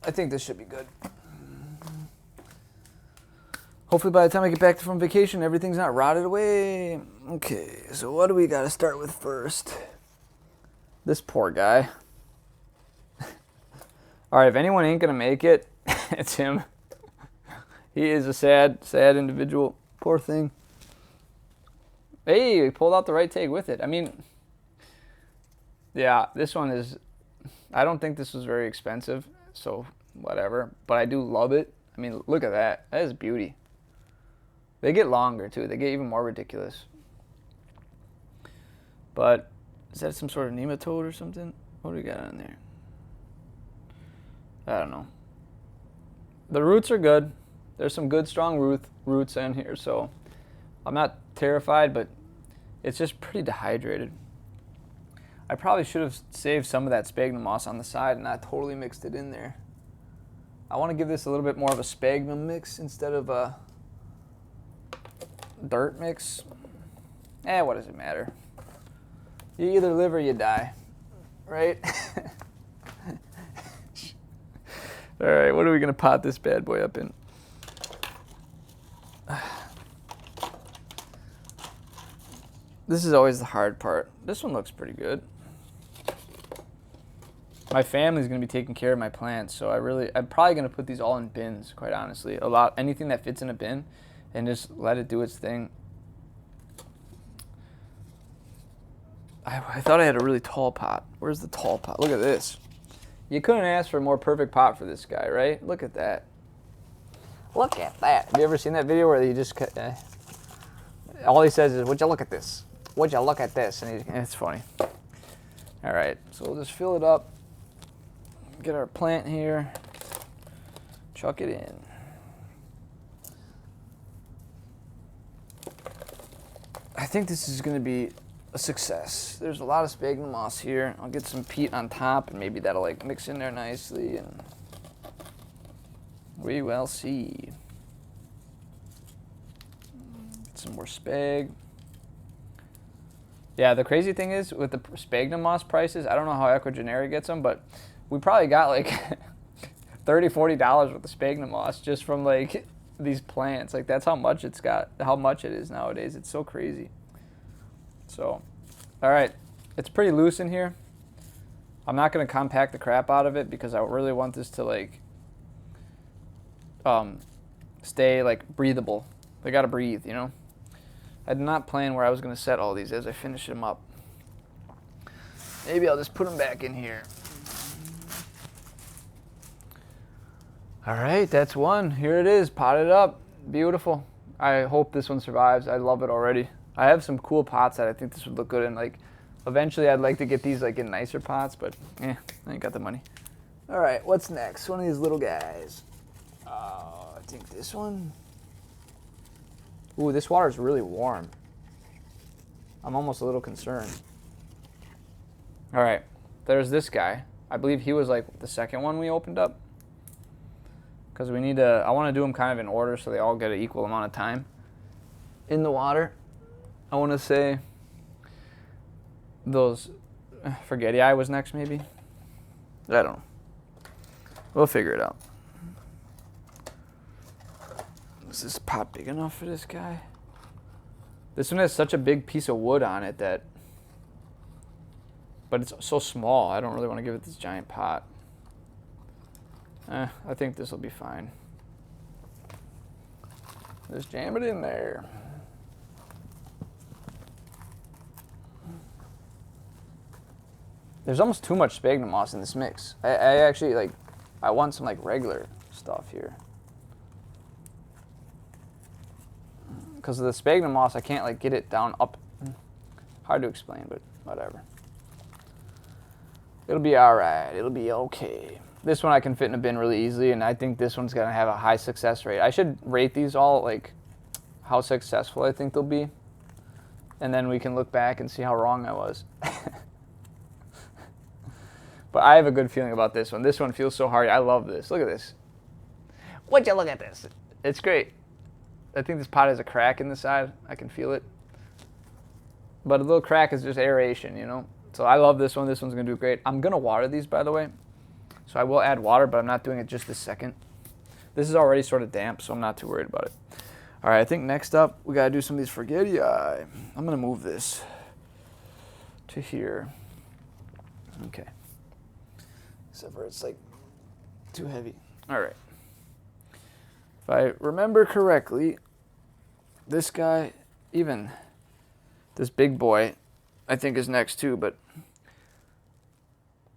I think this should be good. Hopefully by the time I get back from vacation, everything's not rotted away. Okay, so what do we got to start with first? This poor guy. All right, if anyone ain't going to make it, it's him. He is a sad, sad individual. Poor thing. Hey, we pulled out the right take with it. I mean, yeah, this one is... I don't think this was very expensive, so whatever. But I do love it. I mean, look at that. That is beauty. They get longer, too. They get even more ridiculous. But is that some sort of nematode or something? What do we got on there? I don't know. The roots are good. There's some good, strong roots in here, so I'm not terrified, but it's just pretty dehydrated. I probably should have saved some of that sphagnum moss on the side and not totally mixed it in there. I want to give this a little bit more of a sphagnum mix instead of a dirt mix. What does it matter? You either live or you die, right? All right, what are we going to pot this bad boy up in? This is always the hard part. This one looks pretty good. My family's going to be taking care of my plants, so I'm probably going to put these all in bins, quite honestly. Anything that fits in a bin, and just let it do its thing. I thought I had a really tall pot. Where's the tall pot? Look at this. You couldn't ask for a more perfect pot for this guy, right? Look at that. Look at that. Have you ever seen that video where he just... all he says is, would you look at this? Would you look at this? And it's funny. All right, so we'll just fill it up. Get our plant here. Chuck it in. I think this is going to be a success. There's a lot of sphagnum moss here. I'll get some peat on top, and maybe that'll like mix in there nicely, and we will see. Get some more spag. Yeah, the crazy thing is with the sphagnum moss prices, I don't know how equagenera gets them, but we probably got like $30, $40 worth of sphagnum moss just from like these plants. Like that's how much it is nowadays. It's so crazy. So, all right, it's pretty loose in here. I'm not going to compact the crap out of it because I really want this to like stay like breathable. They got to breathe, you know. I did not plan where I was going to set all these as I finish them up. Maybe I'll just put them back in here. All right, that's one. Here it is, potted up. Beautiful. I hope this one survives. I love it already. I have some cool pots that I think this would look good in. Like, eventually I'd like to get these like in nicer pots, but I ain't got the money. All right, what's next? One of these little guys. I think this one. Ooh, this water is really warm. I'm almost a little concerned. All right, there's this guy. I believe he was like the second one we opened up. Because we need to, I want to do them kind of in order so they all get an equal amount of time in the water. I want to say those forgetti was next maybe. I don't know. We'll figure it out. Is this pot big enough for this guy? This one has such a big piece of wood on it that, but it's so small, I don't really want to give it this giant pot. I think this will be fine. Just jam it in there. There's almost too much sphagnum moss in this mix. I actually like, I want some like regular stuff here. Because of the sphagnum moss, I can't like get it down up. Hard to explain, but whatever. It'll be all right. It'll be okay. This one I can fit in a bin really easily, and I think this one's gonna have a high success rate. I should rate these all, like how successful I think they'll be, and then we can look back and see how wrong I was. But I have a good feeling about this one. This one feels so hard. I love this. Look at this. Would you look at this? It's great. I think this pot has a crack in the side. I can feel it. but a little crack is just aeration, you know. So I love this one. This one's gonna do great. I'm gonna water these, by the way. So I will add water, but I'm not doing it just this second. This is already sort of damp, so I'm not too worried about it. All right, I think next up, we gotta do some of these forgetii. I'm gonna move this to here. Okay. Except for it's like too heavy. All right. If I remember correctly, this guy, even this big boy, I think is next too, but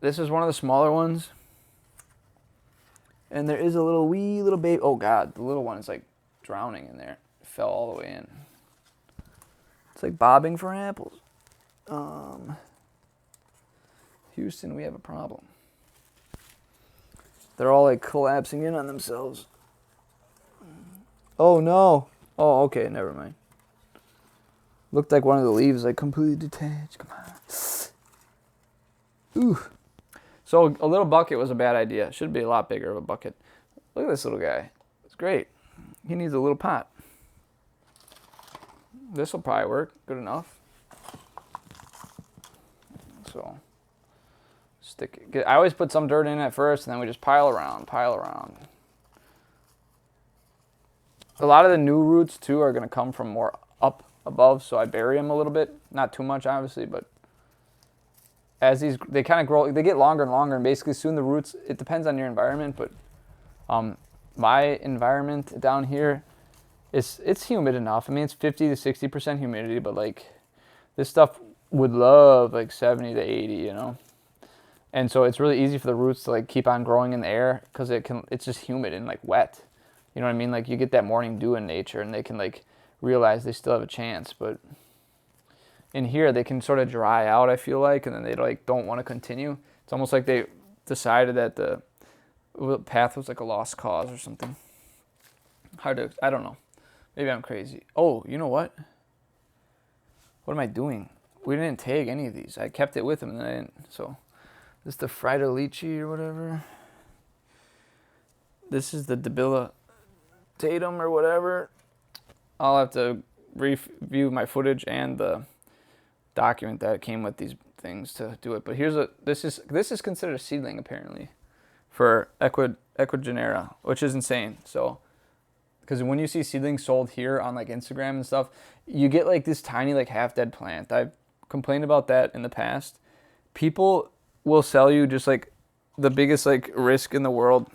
this is one of the smaller ones. And there is a wee little baby. Oh God, the little one is like drowning in there. It fell all the way in. It's like bobbing for apples. Houston, we have a problem. They're all like collapsing in on themselves. Oh no. Oh, okay, never mind. Looked like one of the leaves like completely detached. Come on. Ooh. So a little bucket was a bad idea. Should be a lot bigger of a bucket. Look at this little guy. It's great. He needs a little pot. This will probably work good enough. So stick it. I always put some dirt in at first, and then we just pile around. A lot of the new roots too are going to come from more up above, so I bury them a little bit. Not too much, obviously, but as they kind of grow, they get longer and longer, and basically soon the roots, it depends on your environment, but my environment down here, it's humid enough. I mean, it's 50 to 60% humidity, but like this stuff would love like 70 to 80, you know? And so it's really easy for the roots to like keep on growing in the air because it's just humid and like wet. You know what I mean? Like you get that morning dew in nature and they can like realize they still have a chance, but in here they can sort of dry out, I feel like, and then they like don't want to continue. It's almost like they decided that the path was like a lost cause or something. I don't know. Maybe I'm crazy. Oh, you know what? What am I doing? We didn't tag any of these. I kept it with them and then I didn't. So this is the Frida-lychee or whatever. This is the debilitatum or whatever. I'll have to review my footage and the document that came with these things to do it. But this is considered a seedling apparently for equagenera, which is insane. So because when you see seedlings sold here on like Instagram and stuff, you get like this tiny like half dead plant. I've complained about that in the past. People will sell you just like the biggest like risk in the world.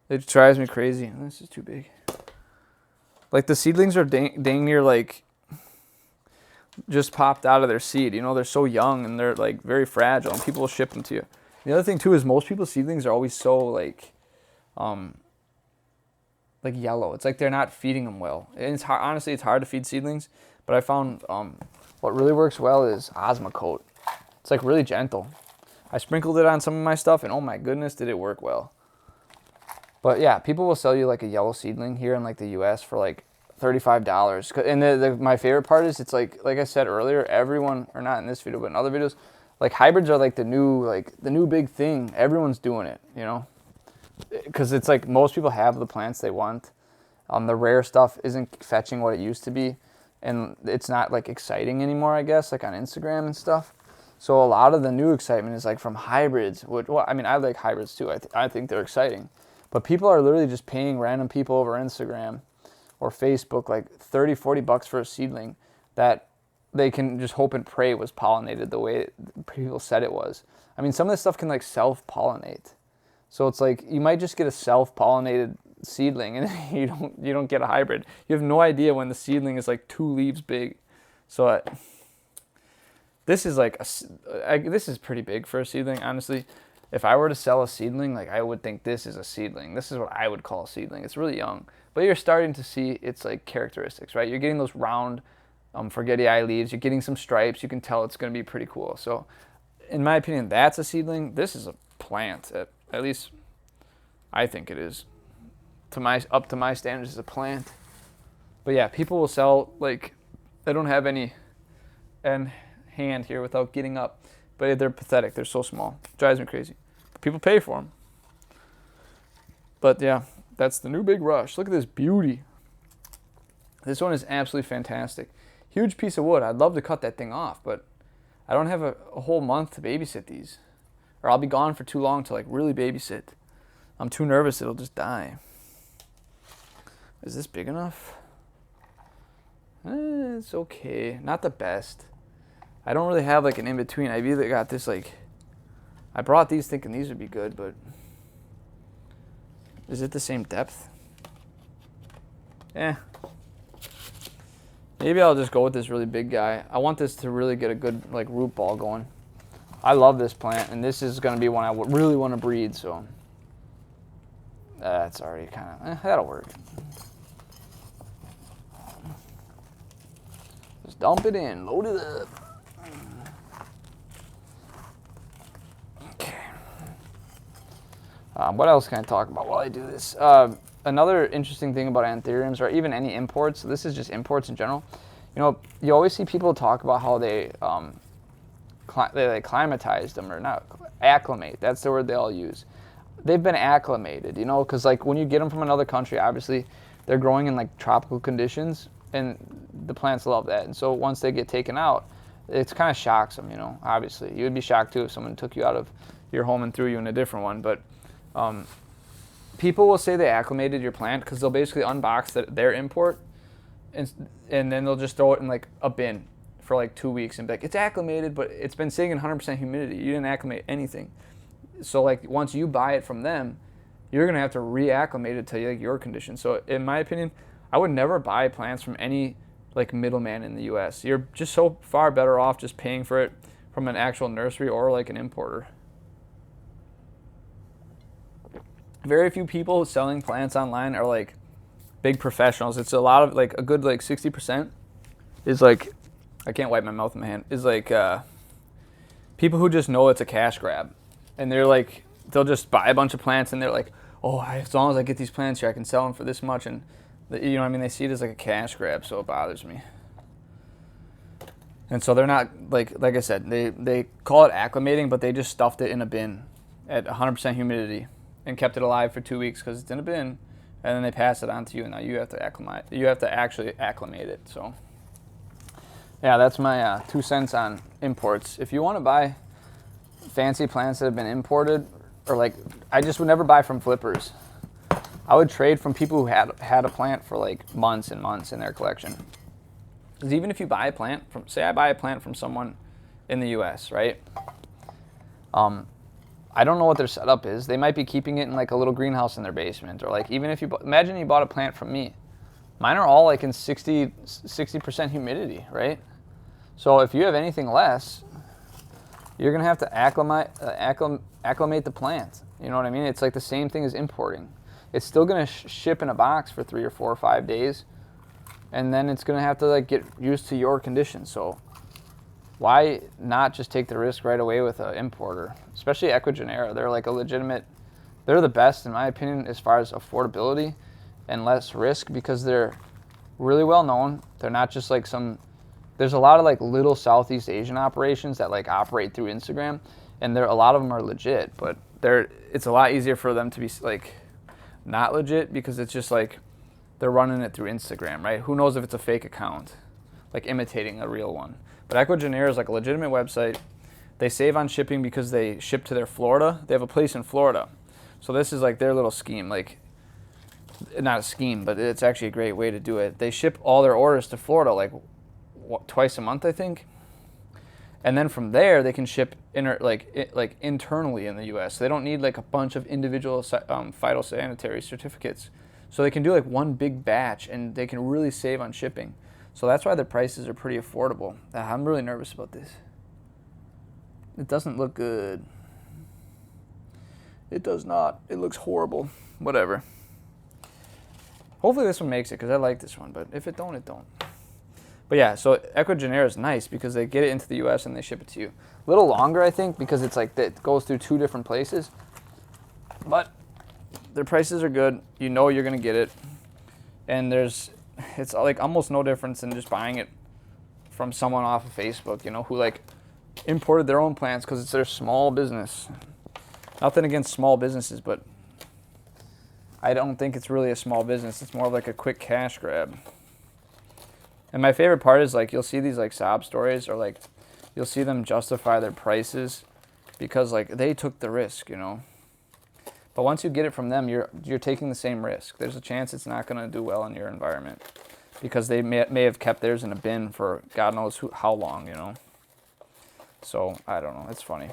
It drives me crazy. This is too big. Like the seedlings are dang near like just popped out of their seed. You know, they're so young and they're like very fragile and people will ship them to you. The other thing too is most people's seedlings are always so like yellow. It's like they're not feeding them well. And it's hard, honestly, it's hard to feed seedlings, but I found what really works well is Osmocote. It's like really gentle. I sprinkled it on some of my stuff and oh my goodness, did it work well. But yeah, people will sell you like a yellow seedling here in like the US for like $35. And my favorite part is it's like I said earlier, everyone, or not in this video, but in other videos, like hybrids are like the new big thing. Everyone's doing it, you know? Because it's like most people have the plants they want. The rare stuff isn't fetching what it used to be. And it's not like exciting anymore, I guess, like on Instagram and stuff. So a lot of the new excitement is like from hybrids. Well, I mean, I like hybrids too. I think they're exciting. But people are literally just paying random people over Instagram or Facebook like 30, 40 bucks for a seedling that they can just hope and pray was pollinated the way people said it was. I mean, some of this stuff can like self-pollinate. So it's like you might just get a self-pollinated seedling and you don't get a hybrid. You have no idea when the seedling is like 2 leaves big. So this is like this is pretty big for a seedling, honestly. If I were to sell a seedling, like I would think this is a seedling. This is what I would call a seedling. It's really young, but you're starting to see its like characteristics, right? You're getting those round forgetii leaves. You're getting some stripes. You can tell it's going to be pretty cool. So in my opinion, that's a seedling. This is a plant. At least I think it is. Up to my standards, is a plant. But yeah, people will sell like they don't have any hand here without getting up. But they're pathetic. They're so small. It drives me crazy. People pay for them. But yeah, that's the new big rush. Look at this beauty. This one is absolutely fantastic. huge piece of wood. I'd love to cut that thing off, but I don't have a whole month to babysit these. Or I'll be gone for too long to like really babysit. I'm too nervous it'll just die. Is this big enough? It's okay. Not the best. I don't really have like an in-between. I've either got this like, I brought these thinking these would be good, but is it the same depth? Maybe I'll just go with this really big guy. I want this to really get a good like root ball going. I love this plant, and this is going to be one I really want to breed, so that's already kind of, that'll work. Just dump it in, load it up. Okay. What else can I talk about while I do this? Another interesting thing about anthuriums, or even any imports, this is just imports in general. You know, you always see people talk about how they like climatize them, or not acclimate. That's the word they all use. They've been acclimated, you know, because like when you get them from another country, obviously they're growing in like tropical conditions, and the plants love that. And so once they get taken out, it kind of shocks them, you know. Obviously, you would be shocked too if someone took you out of your home and threw you in a different one. But people will say they acclimated your plant because they'll basically unbox their import, and then they'll just throw it in like a bin for like 2 weeks and be like, it's acclimated, but it's been sitting in 100% humidity. You didn't acclimate anything. So like once you buy it from them, you're gonna have to reacclimate it to like your conditions. So in my opinion, I would never buy plants from any like middleman in the U.S. You're just so far better off just paying for it from an actual nursery or like an importer. Very few people selling plants online are like big professionals. It's a lot of like a good like 60% is like, I can't wipe my mouth with my hand, is like people who just know it's a cash grab. And they're like, they'll just buy a bunch of plants and they're like, oh, as long as I get these plants here, I can sell them for this much. And you know what I mean? They see it as like a cash grab, so it bothers me. And so they're not, like I said, they call it acclimating, but they just stuffed it in a bin at 100% humidity and kept it alive for 2 weeks because it's in a bin, and then they pass it on to you, and now you have to acclimate. You have to actually acclimate it. So yeah, that's my 2 cents on imports. If you want to buy fancy plants that have been imported, or like, I just would never buy from flippers. I would trade from people who had a plant for like months and months in their collection. Because even if you buy a plant from, say I buy a plant from someone in the US, right? I don't know what their setup is. They might be keeping it in like a little greenhouse in their basement, or like even if you imagine you bought a plant from me, mine are all like in 60% humidity, right? So if you have anything less, you're gonna have to acclimate the plant. You know what I mean? It's like the same thing as importing. It's still gonna ship in a box for 3 or 4 or 5 days, and then it's gonna have to like get used to your conditions. So why not just take the risk right away with an importer? Especially equagenera. They're like a legitimate, they're the best in my opinion as far as affordability and less risk, because they're really well known. They're not just like some, there's a lot of like little Southeast Asian operations that like operate through Instagram, and a lot of them are legit, but it's a lot easier for them to be like not legit, because it's just like they're running it through Instagram, right? Who knows if it's a fake account, like imitating a real one. But equagenera is like a legitimate website. They save on shipping because they ship to their Florida. They have a place in Florida. So this is like their little scheme, like not a scheme, but it's actually a great way to do it. They ship all their orders to Florida like twice a month, I think. And then from there, they can ship internally in the U.S. So they don't need like a bunch of individual phytosanitary certificates. So they can do like one big batch, and they can really save on shipping. So that's why the prices are pretty affordable. I'm really nervous about this. It doesn't look good. It does not. It looks horrible. Whatever. Hopefully this one makes it, because I like this one. But if it don't, it don't. But yeah, so equagenera is nice because they get it into the U.S. and they ship it to you. A little longer, I think, because it's like it goes through 2 different places. But their prices are good. You know you're going to get it. And it's like almost no difference in just buying it from someone off of Facebook, you know, who like imported their own plants because it's their small business. Nothing against small businesses, but I don't think it's really a small business. It's more of like a quick cash grab. And my favorite part is like you'll see these like sob stories, or like you'll see them justify their prices because like they took the risk, you know. But once you get it from them, you're taking the same risk. There's a chance it's not going to do well in your environment because they may have kept theirs in a bin for God knows how long, you know. So I don't know. It's funny.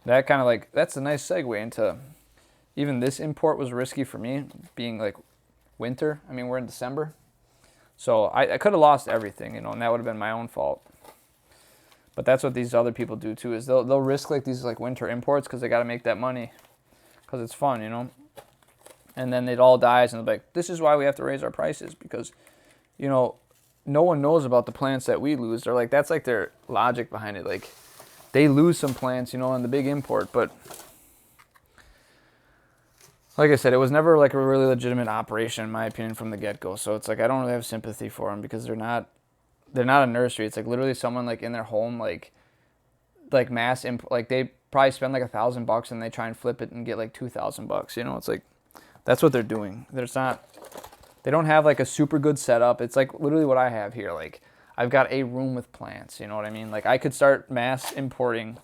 That kind of like, that's a nice segue into, even this import was risky for me, being like winter. I mean, we're in December. So I could have lost everything, you know, and that would have been my own fault. But that's what these other people do too, is they'll risk like these like winter imports because they got to make that money because it's fun, you know. And then it all dies and they're like, this is why we have to raise our prices because, you know, no one knows about the plants that we lose. They're like, that's like their logic behind it. Like they lose some plants, you know, on the big import, but like I said, it was never like a really legitimate operation in my opinion from the get-go. So it's like I don't really have sympathy for them because they're not a nursery. It's like literally someone like in their home like mass like they probably spend like $1,000 and they try and flip it and get like $2,000. You know, it's like that's what they're doing. They don't have like a super good setup. It's like literally what I have here. Like I've got a room with plants. You know what I mean? Like I could start mass importing.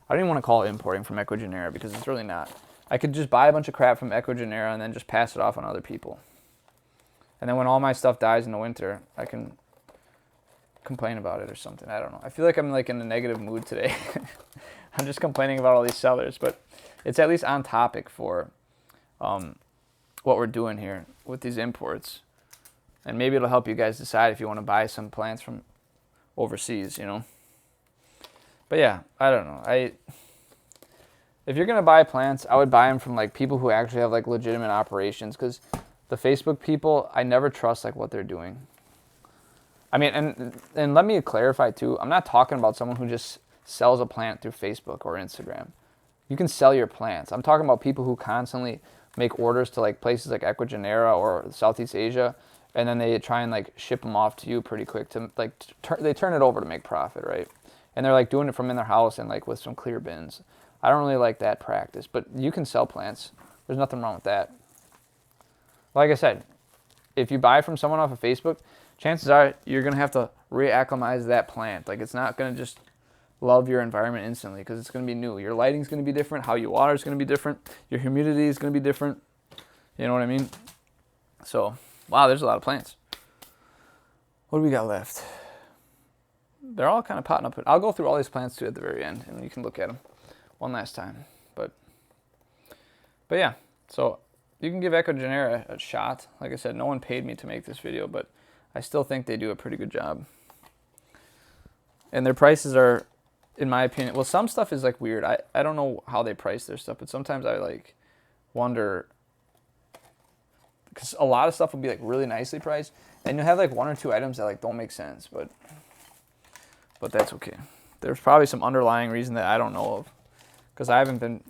I don't even want to call it importing from equagenera because it's really not. I could just buy a bunch of crap from equagenera and then just pass it off on other people. And then when all my stuff dies in the winter, I can complain about it or something. I don't know. I feel like I'm like in a negative mood today. I'm just complaining about all these sellers, but it's at least on topic for what we're doing here with these imports. And maybe it'll help you guys decide if you want to buy some plants from overseas, you know. But yeah, I don't know. If you're going to buy plants, I would buy them from like people who actually have like legitimate operations, because the Facebook people, I never trust like what they're doing. I mean, and let me clarify too, I'm not talking about someone who just sells a plant through Facebook or Instagram. You can sell your plants. I'm talking about people who constantly make orders to like places like equagenera or Southeast Asia, and then they try and like ship them off to you pretty quick to like they turn it over to make profit, right? And they're like doing it from in their house and like with some clear bins. I don't really like that practice, but you can sell plants. There's nothing wrong with that. Like I said, if you buy from someone off of Facebook, chances are you're going to have to reacclimatize that plant. Like it's not going to just love your environment instantly because it's going to be new. Your lighting's going to be different. How you water is going to be different. Your humidity is going to be different. You know what I mean? So, wow, there's a lot of plants. What do we got left? They're all kind of potting up. I'll go through all these plants too at the very end, and you can look at them one last time. But yeah, so you can give equagenera a shot. Like I said, no one paid me to make this video, but I still think they do a pretty good job. And their prices are, in my opinion, well, some stuff is like weird. I don't know how they price their stuff, but sometimes I like wonder, because a lot of stuff will be like really nicely priced, and you'll have like one or two items that like don't make sense, but that's okay. There's probably some underlying reason that I don't know of, because I haven't been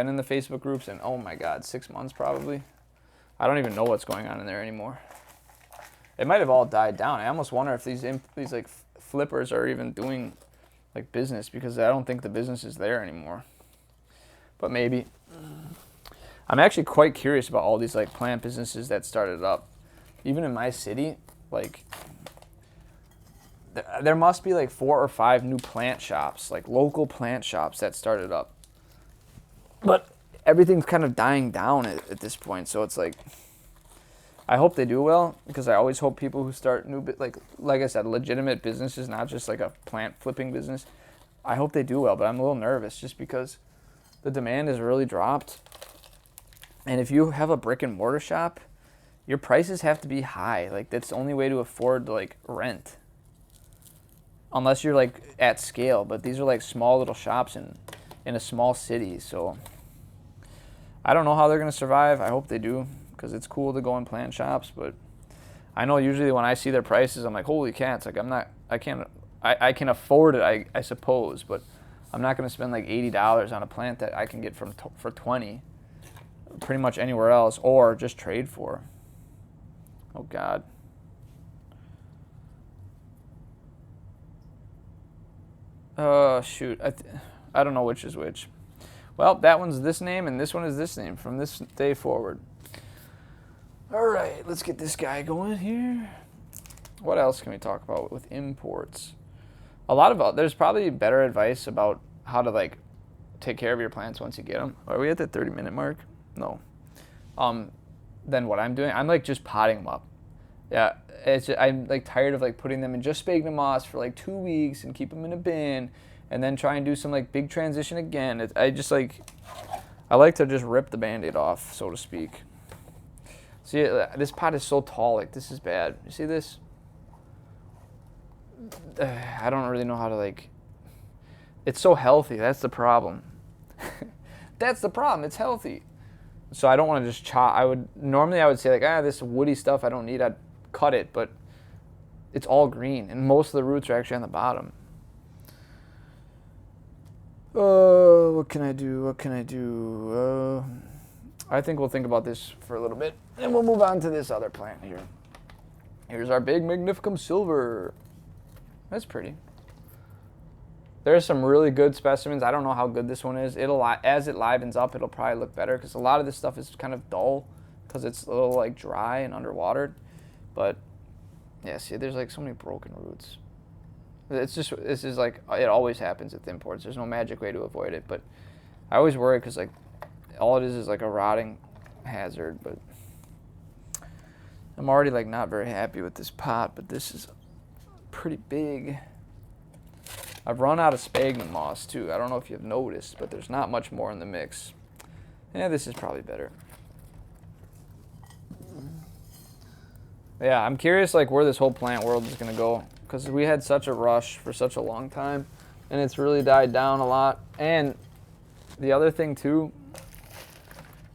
in the Facebook groups in, oh my God, 6 months probably. I don't even know what's going on in there anymore. It might have all died down. I almost wonder if these like flippers are even doing like business, because I don't think the business is there anymore. But maybe. I'm actually quite curious about all these like plant businesses that started up. Even in my city, like there must be like 4 or 5 new plant shops, like local plant shops that started up. But everything's kind of dying down at this point, so it's like, I hope they do well, because I always hope people who start new, like I said, legitimate businesses, not just like a plant flipping business, I hope they do well, but I'm a little nervous just because the demand has really dropped. And if you have a brick and mortar shop, your prices have to be high. Like that's the only way to afford like rent. Unless you're like at scale, but these are like small little shops in a small city, so I don't know how they're going to survive. I hope they do, because it's cool to go in plant shops, but I know usually when I see their prices, I'm like, holy cats, like I can afford it, I suppose, but I'm not going to spend like $80 on a plant that I can get for 20 pretty much anywhere else, or just trade for. Oh God. Shoot, I don't know which is which. Well, that one's this name and this one is this name from this day forward. All right, let's get this guy going here. What else can we talk about with imports? A lot of there's probably better advice about how to like take care of your plants once you get them. Are we at the 30-minute mark? No. Than what I'm doing. I'm like just potting them up. Yeah, I'm like tired of like putting them in just sphagnum moss for like 2 weeks and keep them in a bin, and then try and do some like big transition again. I like to just rip the Band-Aid off, so to speak. See, this pot is so tall. Like this is bad. You see this? I don't really know how to like. It's so healthy. That's the problem. That's the problem. It's healthy. So I don't want to just chop. I would say like, this woody stuff I don't need. I'd cut it, but it's all green, and most of the roots are actually on the bottom. What can I do? I think we'll think about this for a little bit, and we'll move on to this other plant here. Here's our big Magnificum Silver. That's pretty. There's some really good specimens. I don't know how good this one is. As it livens up, it'll probably look better, because a lot of this stuff is kind of dull because it's a little like dry and underwatered. But yeah, see, there's like so many broken roots. This is like, it always happens with imports. There's no magic way to avoid it, but I always worry because like all it is like a rotting hazard. But I'm already like not very happy with this pot, but this is pretty big. I've run out of sphagnum moss too. I don't know if you've noticed, but there's not much more in the mix. Yeah, this is probably better. Yeah, I'm curious like where this whole plant world is gonna go, because we had such a rush for such a long time, and it's really died down a lot. And the other thing too,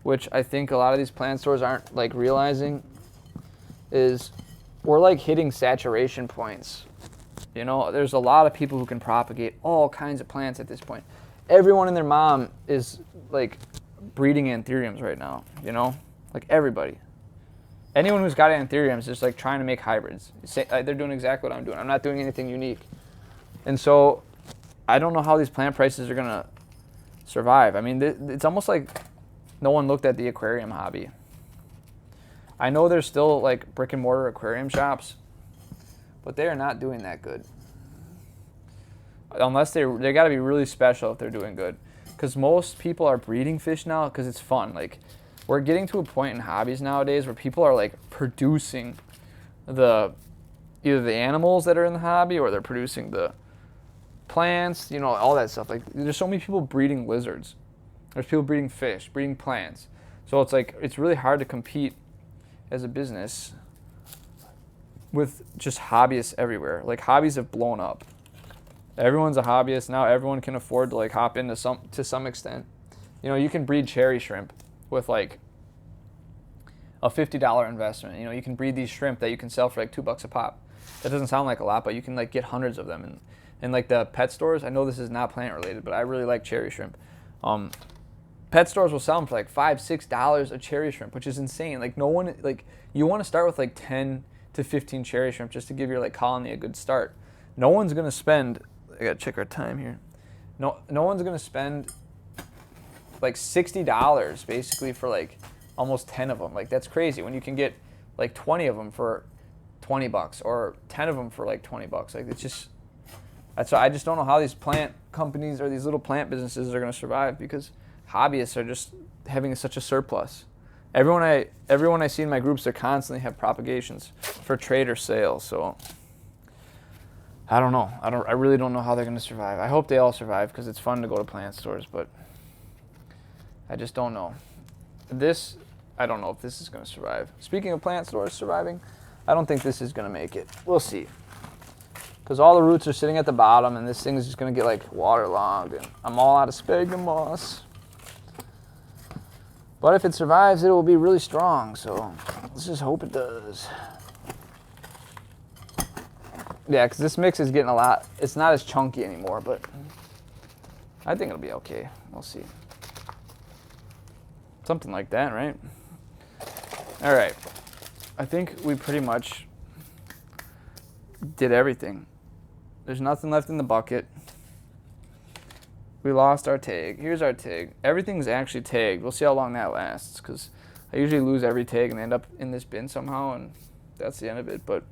which I think a lot of these plant stores aren't like realizing, is we're like hitting saturation points. You know, there's a lot of people who can propagate all kinds of plants at this point. Everyone and their mom is like breeding anthuriums right now, you know, like everybody. Anyone who's got anthuriums is like trying to make hybrids. They're doing exactly what I'm doing. I'm not doing anything unique. And so I don't know how these plant prices are going to survive. I mean, it's almost like no one looked at the aquarium hobby. I know there's still like brick and mortar aquarium shops, but they are not doing that good. Unless they got to be really special if they're doing good. Because most people are breeding fish now because it's fun. Like, we're getting to a point in hobbies nowadays where people are like producing either the animals that are in the hobby, or they're producing the plants, you know, all that stuff. Like, there's so many people breeding lizards. There's people breeding fish, breeding plants. So it's like, it's really hard to compete as a business with just hobbyists everywhere. Like, hobbies have blown up. Everyone's a hobbyist now. Everyone can afford to like hop into to some extent. You know, you can breed cherry shrimp with like a $50 investment. You know, you can breed these shrimp that you can sell for like $2 a pop. That doesn't sound like a lot, but you can like get hundreds of them. And like the pet stores, I know this is not plant related, but I really like cherry shrimp. Pet stores will sell them for like $5, $6 a cherry shrimp, which is insane. Like, no one, like, you want to start with like 10 to 15 cherry shrimp just to give your like colony a good start. No one's gonna spend, I gotta check our time here. No one's gonna spend like $60 basically for like almost 10 of them. Like, that's crazy when you can get like 20 of them for $20 or 10 of them for like $20. Like, it's just, that's why I just don't know how these plant companies or these little plant businesses are gonna survive, because hobbyists are just having such a surplus. Everyone I see in my groups, they constantly have propagations for trade or sale. So I don't know. I really don't know how they're gonna survive. I hope they all survive, because it's fun to go to plant stores, but I just don't know. I don't know if this is gonna survive. Speaking of plant stores surviving, I don't think this is gonna make it. We'll see. Because all the roots are sitting at the bottom, and this thing is just gonna get like waterlogged, and I'm all out of sphagnum moss. But if it survives, it will be really strong, so let's just hope it does. Yeah, because this mix is getting a lot, it's not as chunky anymore, but I think it'll be okay. We'll see. Something like that, right? All right. I think we pretty much did everything. There's nothing left in the bucket. We lost our tag. Here's our tag. Everything's actually tagged. We'll see how long that lasts, because I usually lose every tag and end up in this bin somehow, and that's the end of it. But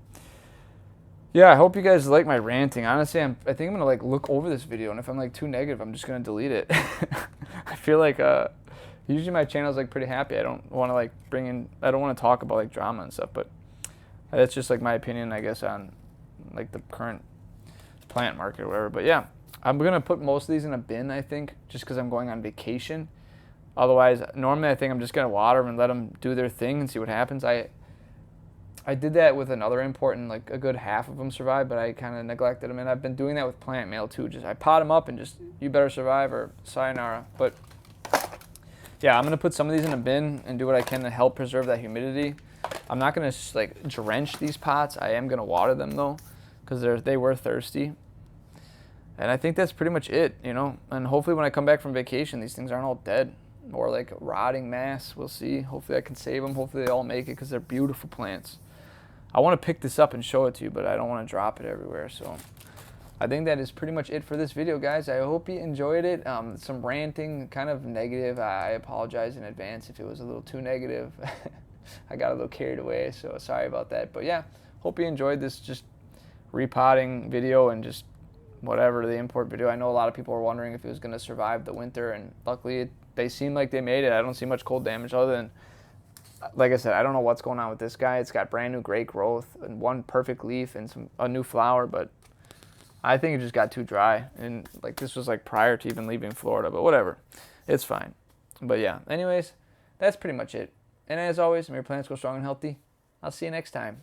Yeah, I hope you guys like my ranting. Honestly, I think I'm gonna like look over this video, and if I'm like too negative, I'm just gonna delete it. I feel like usually my channel is like pretty happy. I don't want to like I don't want to talk about like drama and stuff, but that's just like my opinion, I guess, on like the current plant market or whatever. But yeah, I'm gonna put most of these in a bin, I think, just because I'm going on vacation. Otherwise, normally I think I'm just gonna water them and let them do their thing and see what happens. I did that with another import, and like a good half of them survived, but I kind of neglected them. And I've been doing that with plant mail too. Just I pot them up and just, you better survive or sayonara. But yeah, I'm gonna put some of these in a bin and do what I can to help preserve that humidity. I'm not gonna like drench these pots. I am gonna water them though, because they were thirsty. And I think that's pretty much it, you know. And hopefully when I come back from vacation, these things aren't all dead or like rotting mass. We'll see. Hopefully I can save them. Hopefully they all make it, because they're beautiful plants. I want to pick this up and show it to you, but I don't want to drop it everywhere. So I think that is pretty much it for this video, guys. I hope you enjoyed it. Some ranting, kind of negative. I apologize in advance if it was a little too negative. I got a little carried away, so sorry about that. But yeah, hope you enjoyed this just repotting video and just whatever, the import video. I know a lot of people were wondering if it was going to survive the winter, and luckily they seem like they made it. I don't see much cold damage other than, like I said, I don't know what's going on with this guy. It's got brand new great growth and one perfect leaf and a new flower, but I think it just got too dry. And like this was like prior to even leaving Florida, but whatever. It's fine. But yeah, anyways, that's pretty much it. And as always, may your plants go strong and healthy. I'll see you next time.